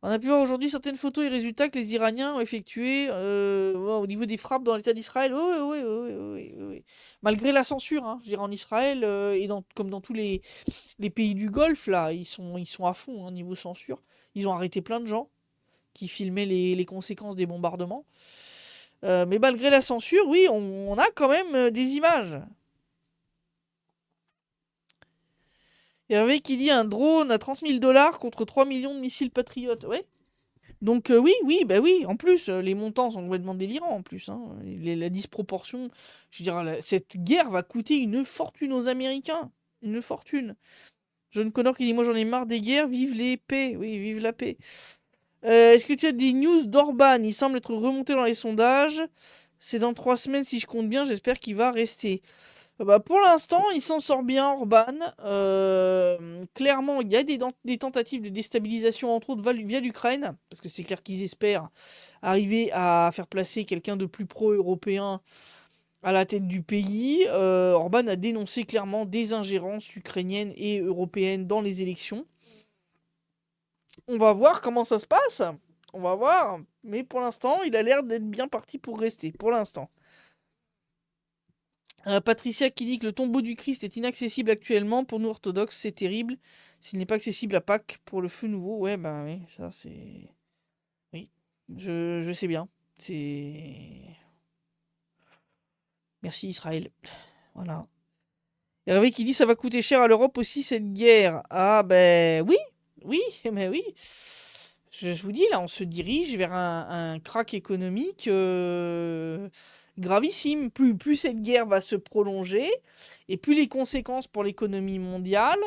On a pu voir aujourd'hui certaines photos et résultats que les Iraniens ont effectués ouais, au niveau des frappes dans l'État d'Israël. Oui, oui, oui, oui, oui, oui, oui. Malgré la censure, hein, je dirais en Israël et comme dans tous les pays du Golfe, là, ils sont à fond, hein, niveau censure. Ils ont arrêté plein de gens qui filmaient les conséquences des bombardements. Mais malgré la censure, oui, on a quand même des images. Il y avait qui dit un drone à 30 000 dollars contre 3 millions de missiles patriotes. Ouais. Donc oui, oui, bah oui. En plus, les montants sont complètement délirants en plus, hein. La disproportion, je veux dire, cette guerre va coûter une fortune aux Américains. Une fortune. John Connor qui dit moi j'en ai marre des guerres, vive les paix. Oui, vive la paix. Est-ce que tu as des news d'Orban? Il semble être remonté dans les sondages. C'est dans 3 semaines si je compte bien, j'espère qu'il va rester. Bah, pour l'instant, il s'en sort bien, Orban. Clairement, il y a des tentatives de déstabilisation, entre autres via l'Ukraine, parce que c'est clair qu'ils espèrent arriver à faire placer quelqu'un de plus pro-européen à la tête du pays. Orban a dénoncé clairement des ingérences ukrainiennes et européennes dans les élections. On va voir comment ça se passe. On va voir. Mais pour l'instant, il a l'air d'être bien parti pour rester. Pour l'instant. Patricia qui dit que le tombeau du Christ est inaccessible actuellement. Pour nous orthodoxes, c'est terrible. S'il n'est pas accessible à Pâques pour le feu nouveau, ouais, bah oui, ça c'est. Oui. Je sais bien. C'est... Merci Israël. Voilà. Hervé qui dit ça va coûter cher à l'Europe aussi cette guerre. Ah ben oui, oui, mais oui. Je vous dis là, on se dirige vers un crack économique gravissime. Plus cette guerre va se prolonger et plus les conséquences pour l'économie mondiale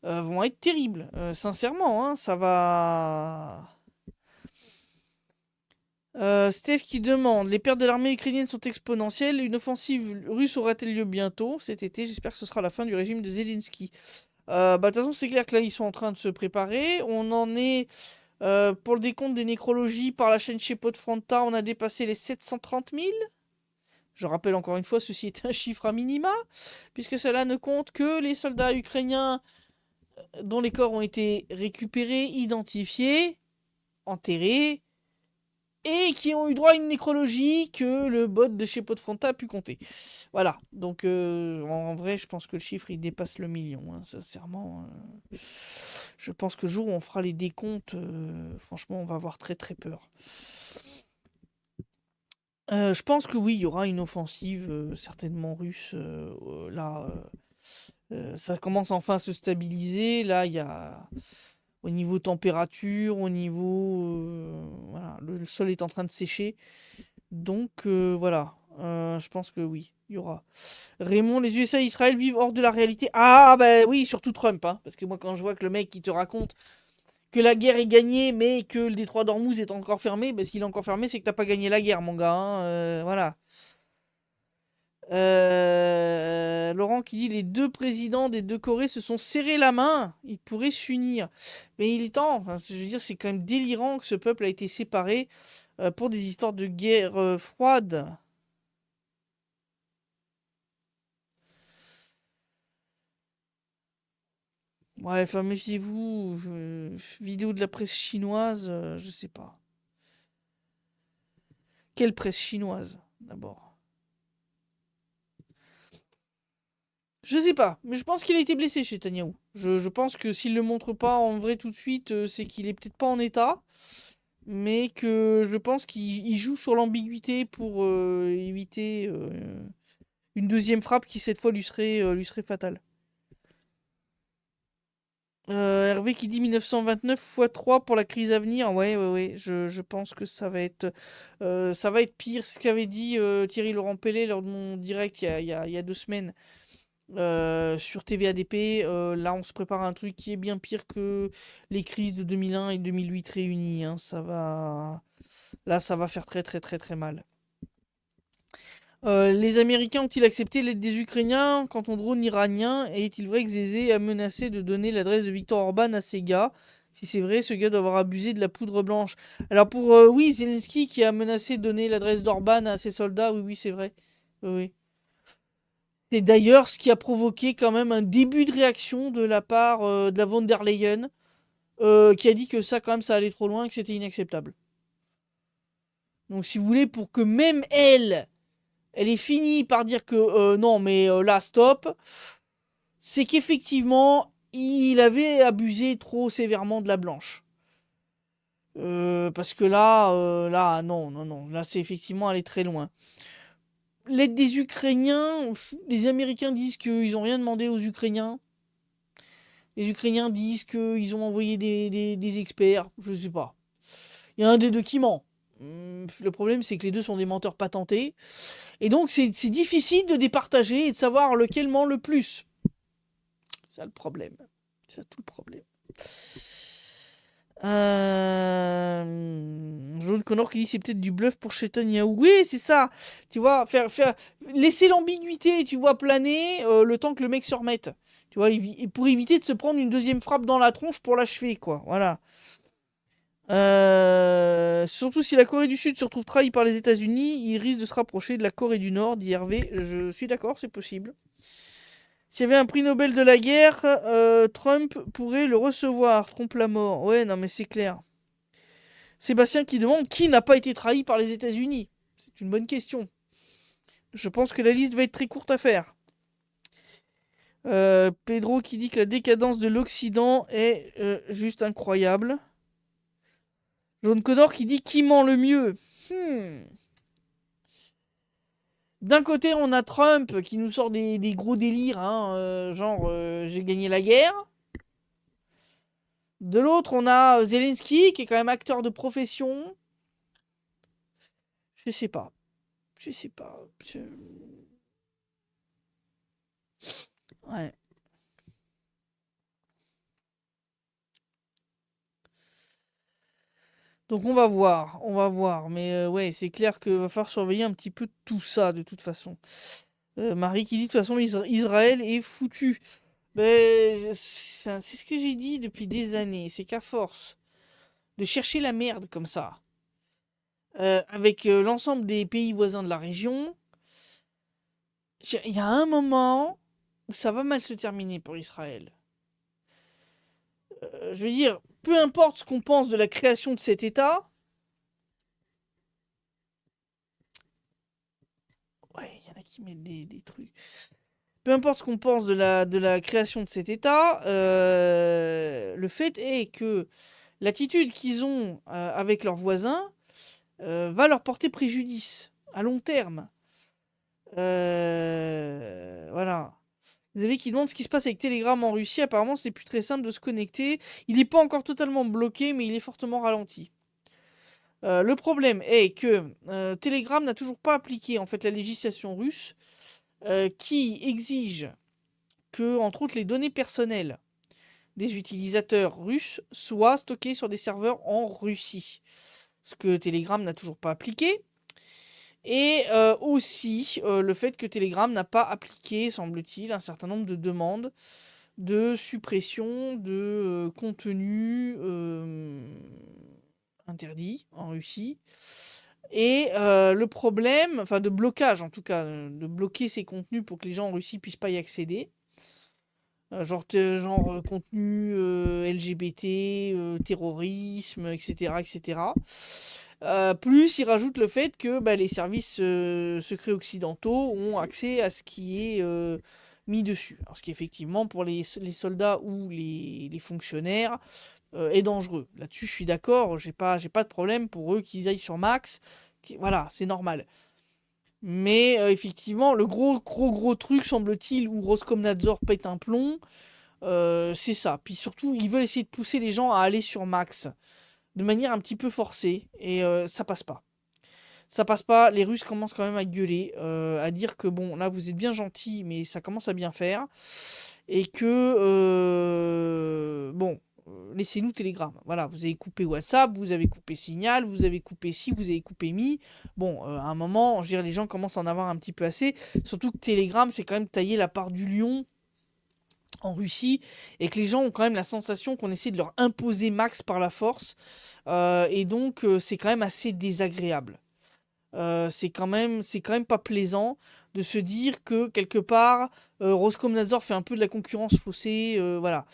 vont être terribles. Sincèrement, hein, ça va. Steph qui demande: les pertes de l'armée ukrainienne sont exponentielles. Une offensive russe aura-t-elle lieu bientôt cet été? J'espère que ce sera la fin du régime de Zelensky. Bah, de toute façon, c'est clair que là, ils sont en train de se préparer. On en est, pour le décompte des nécrologies par la chaîne Shepot Fronta, on a dépassé les 730 000. Je rappelle encore une fois, ceci est un chiffre à minima, puisque cela ne compte que les soldats ukrainiens dont les corps ont été récupérés, identifiés, enterrés, et qui ont eu droit à une nécrologie que le bot de chez Podfronta a pu compter. Voilà, donc en vrai, je pense que le chiffre, il dépasse le million, hein, sincèrement. Je pense que le jour où on fera les décomptes, franchement, on va avoir très très peur. Je pense que oui, il y aura une offensive, certainement russe, là. Ça commence enfin à se stabiliser. Là, il y a au niveau température, au niveau... voilà, le sol est en train de sécher. Donc voilà, je pense que oui, il y aura. Raymond, les USA et Israël vivent hors de la réalité. Ah bah oui, surtout Trump, hein, parce que moi quand je vois que le mec qui te raconte que la guerre est gagnée, mais que le détroit d'Ormuz est encore fermé, bah, s'il est encore fermé, c'est que t'as pas gagné la guerre, mon gars, hein, voilà. Laurent qui dit les deux présidents des deux Corées se sont serrés la main, ils pourraient s'unir. Mais il est temps, enfin, je veux dire, c'est quand même délirant que ce peuple a été séparé pour des histoires de guerre froide. Ouais, enfin, méfiez-vous. Vidéo de la presse chinoise, je sais pas. Quelle presse chinoise, d'abord? Je sais pas, mais je pense qu'il a été blessé chez Netanyahou. Je pense que s'il le montre pas en vrai tout de suite, c'est qu'il est peut-être pas en état, mais que je pense qu'il joue sur l'ambiguïté pour éviter une deuxième frappe qui cette fois lui serait fatale. Hervé qui dit 1929 x 3 pour la crise à venir. Ouais, ouais, ouais. Je pense que ça va être pire. Ce qu'avait dit Thierry Laurent Pellet lors de mon direct il y a 2 semaines sur TVADP. Là, on se prépare à un truc qui est bien pire que les crises de 2001 et 2008 réunies, hein. Là, ça va faire très, très, très, très mal. Les Américains ont-ils accepté l'aide des Ukrainiens quand on drone iranien? Et est-il vrai que Zézé a menacé de donner l'adresse de Viktor Orban à ses gars? Si c'est vrai, ce gars doit avoir abusé de la poudre blanche. Alors pour oui, Zelensky qui a menacé de donner l'adresse d'Orban à ses soldats, oui, oui, c'est vrai. Oui, oui. C'est d'ailleurs ce qui a provoqué quand même un début de réaction de la part de la von der Leyen, qui a dit que ça, quand même, ça allait trop loin et que c'était inacceptable. Donc si vous voulez, pour que même elle est finie par dire que non, mais là, stop, c'est qu'effectivement, il avait abusé trop sévèrement de la blanche. Parce que là, non, non, non, là, c'est effectivement aller très loin. L'aide des Ukrainiens, les Américains disent qu'ils n'ont rien demandé aux Ukrainiens. Les Ukrainiens disent qu'ils ont envoyé des experts, je sais pas. Il y a un des deux qui ment. Le problème, c'est que les deux sont des menteurs patentés. Et donc, c'est difficile de départager et de savoir lequel ment le plus. C'est ça le problème. C'est ça tout le problème. Jaune Connor qui dit c'est peut-être du bluff pour Netanyahu. Oui, c'est ça. Tu vois, laisser l'ambiguïté, tu vois, planer le temps que le mec se remette. Tu vois, pour éviter de se prendre une deuxième frappe dans la tronche pour l'achever, quoi. Voilà. Surtout si la Corée du Sud se retrouve trahie par les États-Unis, il risque de se rapprocher de la Corée du Nord, dit Hervé. Je suis d'accord, c'est possible. S'il y avait un prix Nobel de la guerre, Trump pourrait le recevoir. Trompe la mort. Ouais, non, mais c'est clair. Sébastien qui demande qui n'a pas été trahi par les États-Unis. C'est une bonne question. Je pense que la liste va être très courte à faire. Pedro qui dit que la décadence de l'Occident est juste incroyable. Jaune Connor qui dit qui ment le mieux. Hmm. D'un côté, on a Trump qui nous sort des gros délires, hein, genre j'ai gagné la guerre. De l'autre, on a Zelensky qui est quand même acteur de profession. Je sais pas. Je sais pas. Ouais. Donc on va voir, on va voir. Mais ouais, c'est clair qu'il va falloir surveiller un petit peu tout ça de toute façon. Marie qui dit de toute façon Israël est foutu. Ben, c'est ce que j'ai dit depuis des années. C'est qu'à force de chercher la merde comme ça, avec l'ensemble des pays voisins de la région, il y a un moment où ça va mal se terminer pour Israël. Je veux dire, peu importe ce qu'on pense de la création de cet État, ouais, il y en a qui mettent des trucs. Peu importe ce qu'on pense de la création de cet État, le fait est que l'attitude qu'ils ont avec leurs voisins va leur porter préjudice à long terme. Voilà. Vous avez qui demandent ce qui se passe avec Telegram en Russie. Apparemment, c'est plus très simple de se connecter. Il n'est pas encore totalement bloqué, mais il est fortement ralenti. Le problème est que Telegram n'a toujours pas appliqué en fait la législation russe qui exige que, entre autres, les données personnelles des utilisateurs russes soient stockées sur des serveurs en Russie. Ce que Telegram n'a toujours pas appliqué. Et aussi le fait que Telegram n'a pas appliqué, semble-t-il, un certain nombre de demandes de suppression de contenu interdit en Russie. Et le problème, enfin de blocage en tout cas, de bloquer ces contenus pour que les gens en Russie puissent pas y accéder. Genre contenu LGBT, terrorisme, etc. etc. Plus il rajoute le fait que bah, les services secrets occidentaux ont accès à ce qui est mis dessus. Alors, ce qui effectivement pour les soldats ou les fonctionnaires est dangereux. Là-dessus je suis d'accord, j'ai pas de problème pour eux qu'ils aillent sur Max. Voilà, c'est normal. Mais effectivement, le gros truc, semble-t-il, où Roskomnadzor pète un plomb, c'est ça. Puis surtout, ils veulent essayer de pousser les gens à aller sur Max de manière un petit peu forcée. Et ça passe pas. Ça passe pas. Les Russes commencent quand même à gueuler, à dire que bon, là, vous êtes bien gentils, mais ça commence à bien faire. Et que, bon, laissez-nous Telegram. Voilà, vous avez coupé WhatsApp, vous avez coupé Signal, vous avez coupé ci, vous avez coupé mi. Bon, à un moment, je veux dire, les gens commencent à en avoir un petit peu assez. Surtout que Telegram, c'est quand même tailler la part du lion en Russie et que les gens ont quand même la sensation qu'on essaie de leur imposer Max par la force. Et donc, c'est quand même assez désagréable. C'est quand même pas plaisant de se dire que quelque part, Roskomnadzor fait un peu de la concurrence faussée. Voilà.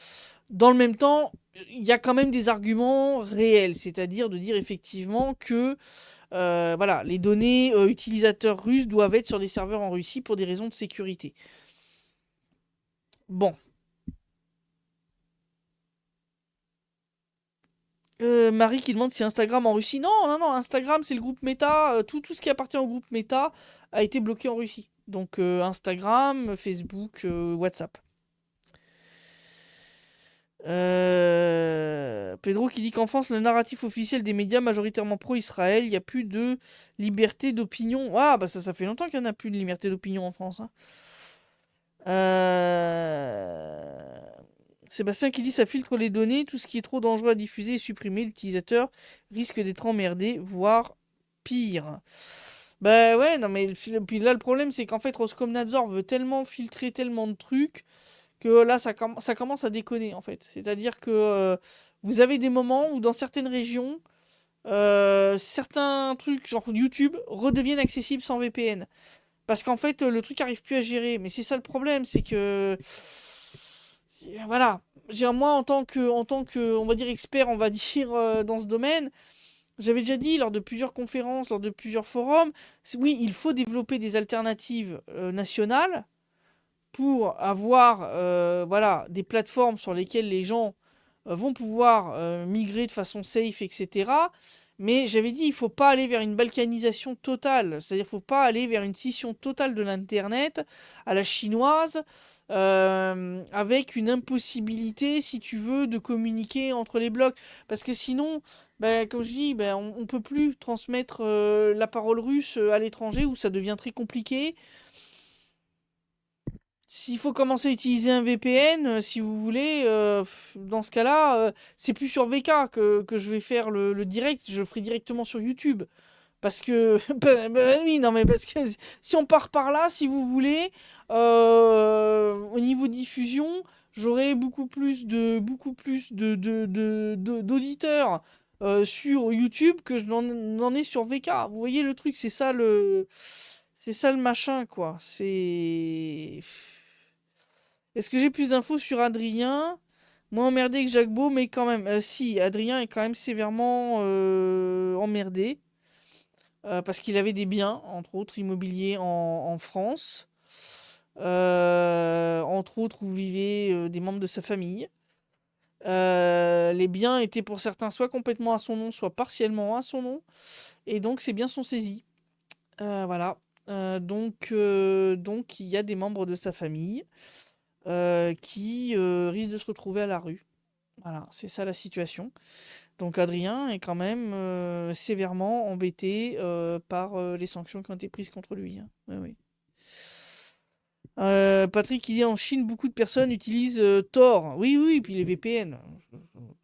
Dans le même temps, il y a quand même des arguments réels, c'est-à-dire de dire effectivement que voilà, les données utilisateurs russes doivent être sur des serveurs en Russie pour des raisons de sécurité. Bon. Marie qui demande si Instagram en Russie. Non, non, non, Instagram c'est le groupe Meta. Tout ce qui appartient au groupe Meta a été bloqué en Russie. Donc Instagram, Facebook, WhatsApp. Pedro qui dit qu'en France, le narratif officiel des médias majoritairement pro-Israël, il n'y a plus de liberté d'opinion. Ah, bah ça fait longtemps qu'il n'y en a plus de liberté d'opinion en France. Hein. Euh... Sébastien qui dit ça filtre les données, tout ce qui est trop dangereux à diffuser est supprimé, l'utilisateur risque d'être emmerdé, voire pire. Bah ouais, non mais puis là le problème c'est qu'en fait Roskomnadzor veut tellement filtrer tellement de trucs que là ça commence à déconner en fait. C'est-à-dire que vous avez des moments où dans certaines régions, certains trucs genre YouTube redeviennent accessibles sans VPN. Parce qu'en fait le truc arrive plus à gérer. Mais c'est ça le problème, c'est que voilà, moi en tant que, on va dire expert, on va dire dans ce domaine, j'avais déjà dit lors de plusieurs conférences, lors de plusieurs forums, oui, il faut développer des alternatives nationales pour avoir voilà des plateformes sur lesquelles les gens vont pouvoir migrer de façon safe, etc. Mais j'avais dit, il faut pas aller vers une balkanisation totale. C'est-à-dire, il faut pas aller vers une scission totale de l'Internet à la chinoise, avec une impossibilité, si tu veux, de communiquer entre les blocs. Parce que sinon, ben, comme je dis, ben, on peut plus transmettre la parole russe à l'étranger, où ça devient très compliqué. S'il faut commencer à utiliser un VPN, si vous voulez, dans ce cas-là, c'est plus sur VK que je vais faire le direct, je le ferai directement sur YouTube. Parce que, oui, non, mais parce que si on part par là, si vous voulez, au niveau diffusion, j'aurai beaucoup plus d'auditeurs sur YouTube que je n'en ai sur VK. Vous voyez le truc, c'est ça le machin, quoi. Est-ce que j'ai plus d'infos sur Adrien? Moins emmerdé que Jacques Beau, mais quand même. Si, Adrien est quand même sévèrement emmerdé. Parce qu'il avait des biens, entre autres immobiliers en France. Entre autres où vivaient des membres de sa famille. Les biens étaient pour certains soit complètement à son nom, soit partiellement à son nom. Et donc ces biens sont saisis. Voilà. Donc il y a des membres de sa famille qui risquent de se retrouver à la rue. Voilà, c'est ça la situation. Donc Adrien est quand même sévèrement embêté par les sanctions qui ont été prises contre lui, hein. Oui, oui. Patrick, il dit en Chine, beaucoup de personnes utilisent Tor. Oui, oui, et puis les VPN.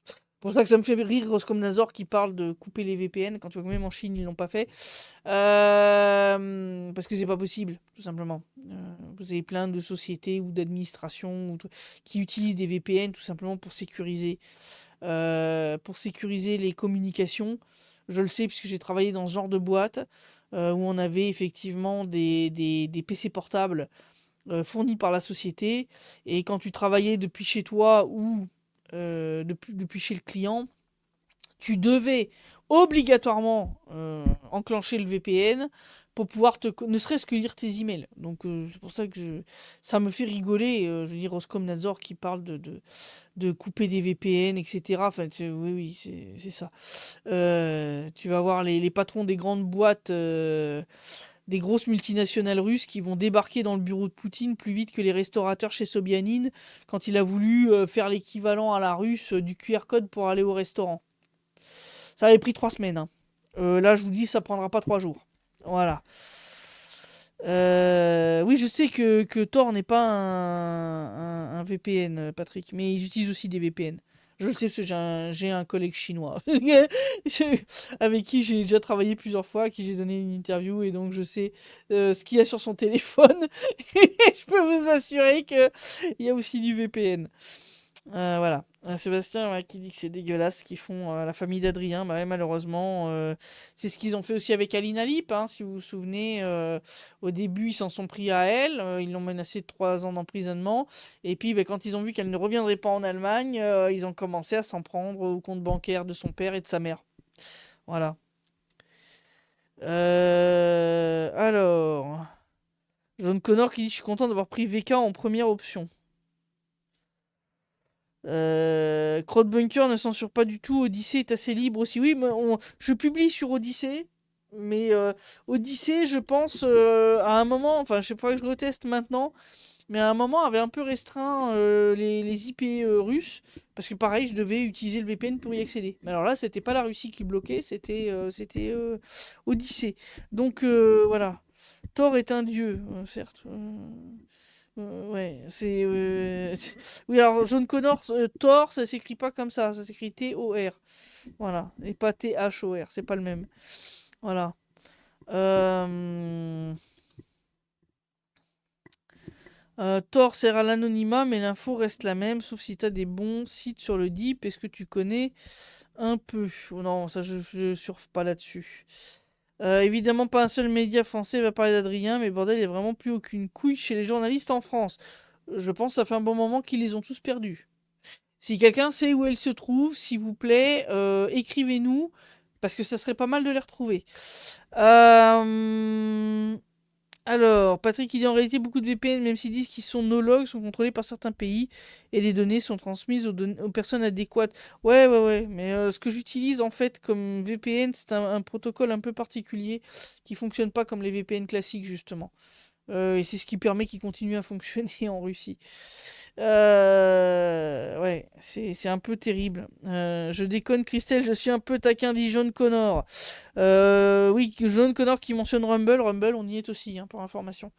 C'est pour ça que ça me fait rire Roscomnazor qui parle de couper les VPN quand tu vois que même en Chine ils l'ont pas fait. Parce que c'est pas possible, tout simplement. Vous avez plein de sociétés ou d'administrations qui utilisent des VPN tout simplement pour sécuriser les communications. Je le sais puisque j'ai travaillé dans ce genre de boîte où on avait effectivement des PC portables fournis par la société. Et quand tu travaillais depuis chez toi ou depuis chez le client, tu devais obligatoirement enclencher le VPN pour pouvoir ne serait-ce que lire tes emails. Donc c'est pour ça que ça me fait rigoler. Je veux dire, Roscomnadzor qui parle de couper des VPN, etc. Enfin, oui, oui, c'est ça. Tu vas voir les patrons des grandes boîtes, des grosses multinationales russes qui vont débarquer dans le bureau de Poutine plus vite que les restaurateurs chez Sobyanin quand il a voulu faire l'équivalent à la russe du QR code pour aller au restaurant. Ça avait pris 3 semaines, hein. Là, je vous dis, ça prendra pas 3 jours. Voilà. Oui, je sais que Tor n'est pas un VPN, Patrick, mais ils utilisent aussi des VPN. Je le sais parce que j'ai un collègue chinois avec qui j'ai déjà travaillé plusieurs fois, à qui j'ai donné une interview, et donc je sais ce qu'il y a sur son téléphone. Et je peux vous assurer qu'il y a aussi du VPN. Voilà. Sébastien, ouais, qui dit que c'est dégueulasse ce qu'ils font à la famille d'Adrien. Bah ouais, malheureusement, c'est ce qu'ils ont fait aussi avec Aline Alip, hein, si vous vous souvenez. Au début, ils s'en sont pris à elle. Ils l'ont menacée de 3 ans d'emprisonnement. Et puis, bah, quand ils ont vu qu'elle ne reviendrait pas en Allemagne, ils ont commencé à s'en prendre au compte bancaire de son père et de sa mère. Voilà. Alors, John Connor qui dit: Je suis content d'avoir pris VK en première option. Crowdbunker ne censure pas du tout. Odyssée est assez libre aussi. Oui, je publie sur Odyssée. Mais Odyssée, je pense, à un moment, enfin, je sais pas que je reteste maintenant, mais à un moment, avait un peu restreint les IP russes. Parce que pareil, je devais utiliser le VPN pour y accéder. Mais alors là, c'était pas la Russie qui bloquait, c'était Odyssée. Donc voilà. Thor est un dieu, certes. Ouais, c'est. Oui, alors John Connor, Thor, ça s'écrit pas comme ça s'écrit T-O-R. Voilà, et pas T-H-O-R, c'est pas le même. Voilà. Euh... Thor sert à l'anonymat, mais l'info reste la même, sauf si t'as des bons sites sur le Deep. Est-ce que tu connais un peu? Oh non, ça je surfe pas là-dessus. Évidemment, pas un seul média français va parler d'Adrien, mais bordel, il n'y a vraiment plus aucune couille chez les journalistes en France. Je pense que ça fait un bon moment qu'ils les ont tous perdus. Si quelqu'un sait où elles se trouvent, s'il vous plaît, écrivez-nous, parce que ça serait pas mal de les retrouver. Alors, Patrick, il dit en réalité beaucoup de VPN, même s'ils disent qu'ils sont no logs, sont contrôlés par certains pays et les données sont transmises aux personnes adéquates. Ouais, ouais, ouais. Mais ce que j'utilise en fait comme VPN, c'est un protocole un peu particulier qui fonctionne pas comme les VPN classiques justement. Et c'est ce qui permet qu'il continue à fonctionner en Russie. Ouais, c'est un peu terrible. Je déconne, Christelle, je suis un peu taquin, dit John Connor. Oui, John Connor qui mentionne Rumble. Rumble, on y est aussi, hein, pour information.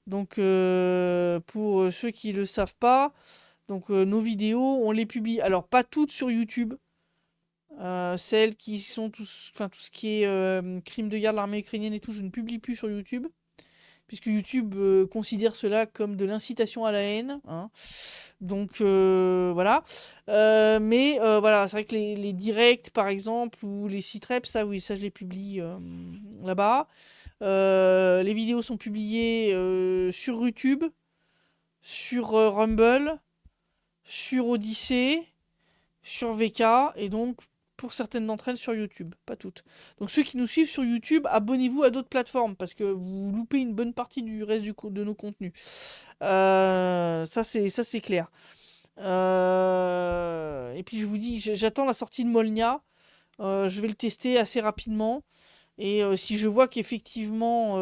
Donc, pour ceux qui le savent pas, donc nos vidéos, on les publie. Alors, pas toutes sur YouTube. Celles qui sont tous, enfin tout ce qui est crime de guerre de l'armée ukrainienne et tout, je ne publie plus sur YouTube puisque YouTube considère cela comme de l'incitation à la haine, hein. Donc voilà. Mais voilà, c'est vrai que les directs, par exemple, ou les sites rep, ça oui, ça je les publie là-bas. Les vidéos sont publiées sur YouTube, sur Rumble, sur Odyssey, sur VK, et donc pour certaines d'entre elles sur YouTube, pas toutes. Donc ceux qui nous suivent sur YouTube, abonnez-vous à d'autres plateformes parce que vous loupez une bonne partie du reste de nos contenus. Ça c'est clair. Et puis je vous dis, j'attends la sortie de Molnia. Je vais le tester assez rapidement. Et si je vois qu'effectivement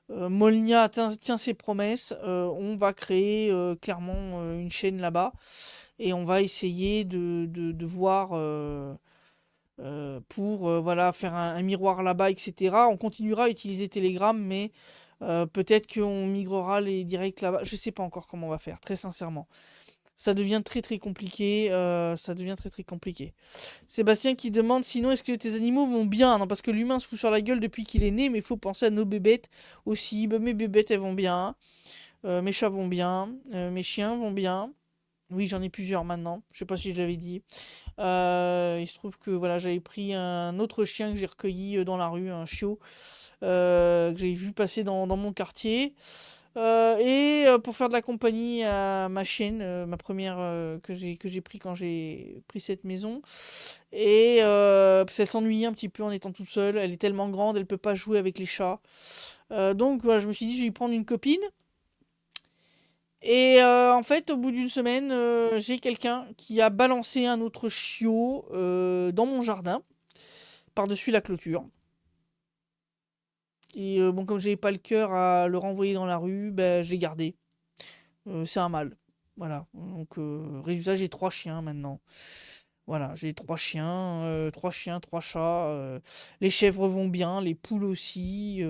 Molnia tient ses promesses, on va créer clairement une chaîne là-bas. Et on va essayer de voir pour voilà, faire un miroir là-bas, etc. On continuera à utiliser Telegram, mais peut-être qu'on migrera les directs là-bas. Je sais pas encore comment on va faire, très sincèrement. Ça devient très très compliqué. Ça devient très très compliqué. Sébastien qui demande sinon est-ce que tes animaux vont bien? Non, parce que l'humain se fout sur la gueule depuis qu'il est né, mais il faut penser à nos bébêtes aussi. Bah, mes bébêtes elles vont bien. Mes chats vont bien. Mes chiens vont bien. Oui, j'en ai plusieurs maintenant. Je sais pas si je l'avais dit. Il se trouve que voilà, j'avais pris un autre chien que j'ai recueilli dans la rue, un chiot, que j'ai vu passer dans mon quartier. Et pour faire de la compagnie à ma chienne, ma première que j'ai pris quand j'ai pris cette maison. Et parce qu'elle s'ennuyait un petit peu en étant toute seule. Elle est tellement grande, elle peut pas jouer avec les chats. Donc voilà, je me suis dit, je vais lui prendre une copine. Et en fait, au bout d'une semaine, j'ai quelqu'un qui a balancé un autre chiot dans mon jardin, par-dessus la clôture. Et bon, comme j'avais pas le cœur à le renvoyer dans la rue, ben, je l'ai gardé. C'est un mâle. Voilà. Donc, résultat, j'ai 3 chiens maintenant. Voilà, j'ai 3 chiens, 3 chiens, 3 chats. Les chèvres vont bien, les poules aussi.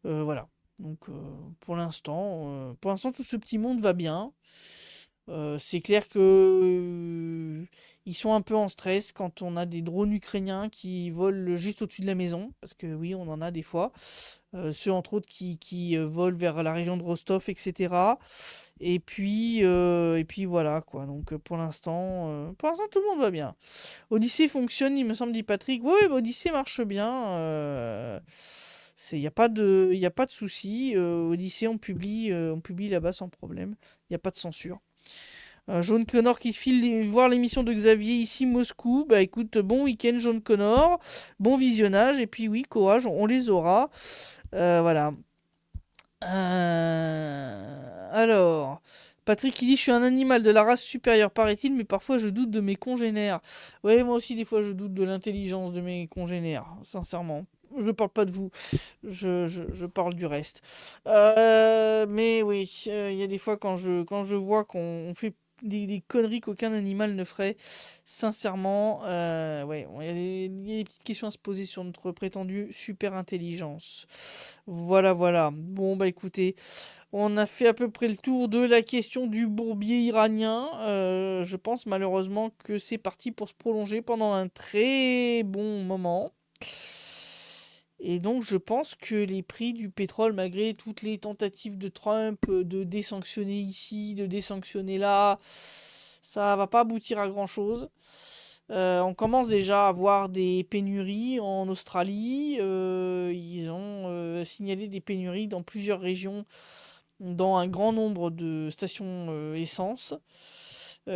Voilà. Donc, pour l'instant, tout ce petit monde va bien. C'est clair que ils sont un peu en stress quand on a des drones ukrainiens qui volent juste au-dessus de la maison, parce que oui, on en a des fois. Ceux entre autres qui volent vers la région de Rostov, etc. Et puis voilà quoi. Donc pour l'instant tout le monde va bien. Odyssey fonctionne, il me semble, dit Patrick. Oui, Odyssey marche bien. Il n'y a pas de souci. Odyssey, on publie là-bas sans problème. Il n'y a pas de censure. Jaune Connor qui file voir l'émission de Xavier ici, Moscou. Bah écoute, bon week-end, Jaune Connor. Bon visionnage. Et puis oui, courage, on les aura. Voilà. Alors, Patrick qui dit je suis un animal de la race supérieure, paraît-il, mais parfois je doute de mes congénères. Ouais, moi aussi, des fois, je doute de l'intelligence de mes congénères, sincèrement. Je ne parle pas de vous, je parle du reste. Mais oui, il y a des fois quand je vois qu'on fait des conneries qu'aucun animal ne ferait, sincèrement, ouais, il y a des petites questions à se poser sur notre prétendue super intelligence. Voilà, voilà. Bon, bah écoutez, on a fait à peu près le tour de la question du bourbier iranien. Je pense malheureusement que c'est parti pour se prolonger pendant un très bon moment. Et donc je pense que les prix du pétrole, malgré toutes les tentatives de Trump de désanctionner ici, de désanctionner là, ça va pas aboutir à grand-chose. On commence déjà à voir des pénuries en Australie. Ils ont signalé des pénuries dans plusieurs régions, dans un grand nombre de stations essence.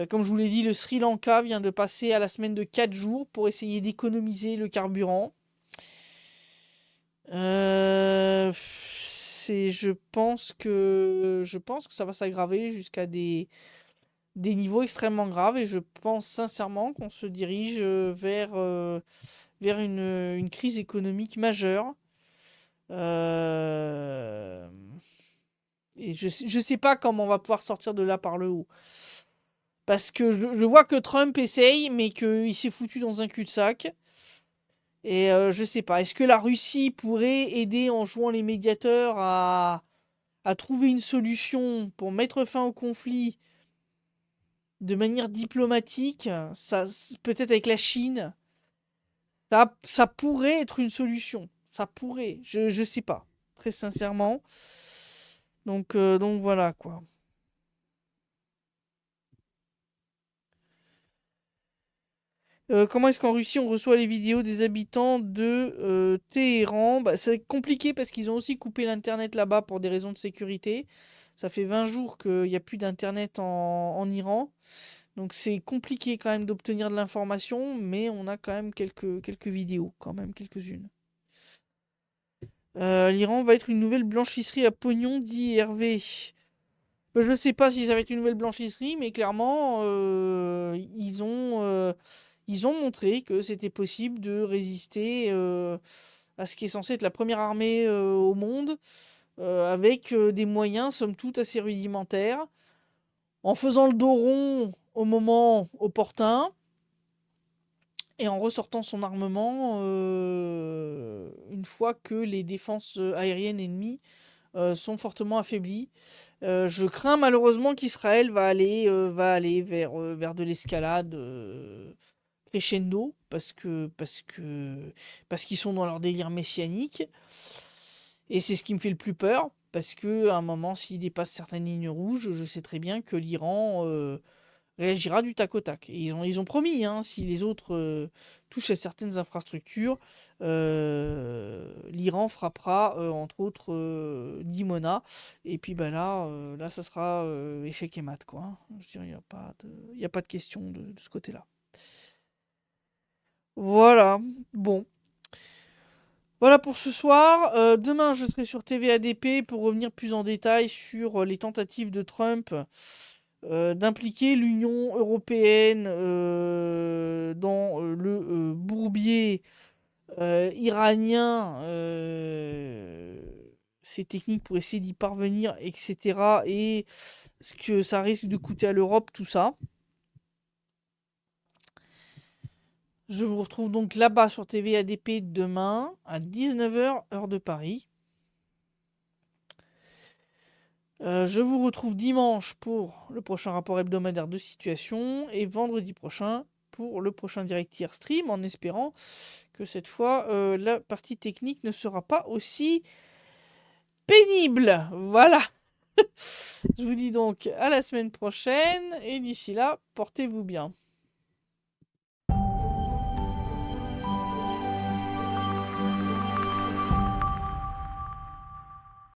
Comme je vous l'ai dit, le Sri Lanka vient de passer à la semaine de 4 jours pour essayer d'économiser le carburant. Je pense que ça va s'aggraver jusqu'à des niveaux extrêmement graves et je pense sincèrement qu'on se dirige vers une crise économique majeure. Euh, et je sais pas comment on va pouvoir sortir de là par le haut. Parce que je vois que Trump essaye, mais qu'il s'est foutu dans un cul-de-sac. Et je sais pas. Est-ce que la Russie pourrait aider en jouant les médiateurs à trouver une solution pour mettre fin au conflit de manière diplomatique, ça, peut-être avec la Chine, ça pourrait être une solution. Ça pourrait. Je sais pas. Très sincèrement. Donc voilà quoi. Comment est-ce qu'en Russie on reçoit les vidéos des habitants de Téhéran? Bah, c'est compliqué parce qu'ils ont aussi coupé l'internet là-bas pour des raisons de sécurité. Ça fait 20 jours qu'il n'y a plus d'internet en Iran. Donc c'est compliqué quand même d'obtenir de l'information, mais on a quand même quelques vidéos, quand même quelques-unes. L'Iran va être une nouvelle blanchisserie à pognon, dit Hervé. Je ne sais pas si ça va être une nouvelle blanchisserie, mais clairement, ils ont montré que c'était possible de résister à ce qui est censé être la première armée au monde, avec des moyens, somme toute, assez rudimentaires, en faisant le dos rond au moment opportun, et en ressortant son armement une fois que les défenses aériennes ennemies sont fortement affaiblies. Je crains malheureusement qu'Israël va aller vers de l'escalade crescendo parce qu'ils sont dans leur délire messianique. Et c'est ce qui me fait le plus peur parce que à un moment, s'ils dépassent certaines lignes rouges, je sais très bien que l'Iran réagira du tac au tac. Et ils ont promis, hein, si les autres touchent à certaines infrastructures, l'Iran frappera, entre autres, Dimona. Et puis bah, là ça sera échec et mat, quoi, hein. Je dirais, il n'y a pas de question de ce côté-là. Voilà, bon. Voilà pour ce soir. Demain, je serai sur TVADP pour revenir plus en détail sur les tentatives de Trump d'impliquer l'Union européenne dans le bourbier iranien, ces techniques pour essayer d'y parvenir, etc. Et ce que ça risque de coûter à l'Europe, tout ça. Je vous retrouve donc là-bas sur TVADP demain à 19h, heure de Paris. Je vous retrouve dimanche pour le prochain rapport hebdomadaire de situation et vendredi prochain pour le prochain Direct Tier Stream, en espérant que cette fois la partie technique ne sera pas aussi pénible. Voilà. Je vous dis donc à la semaine prochaine et d'ici là, portez-vous bien.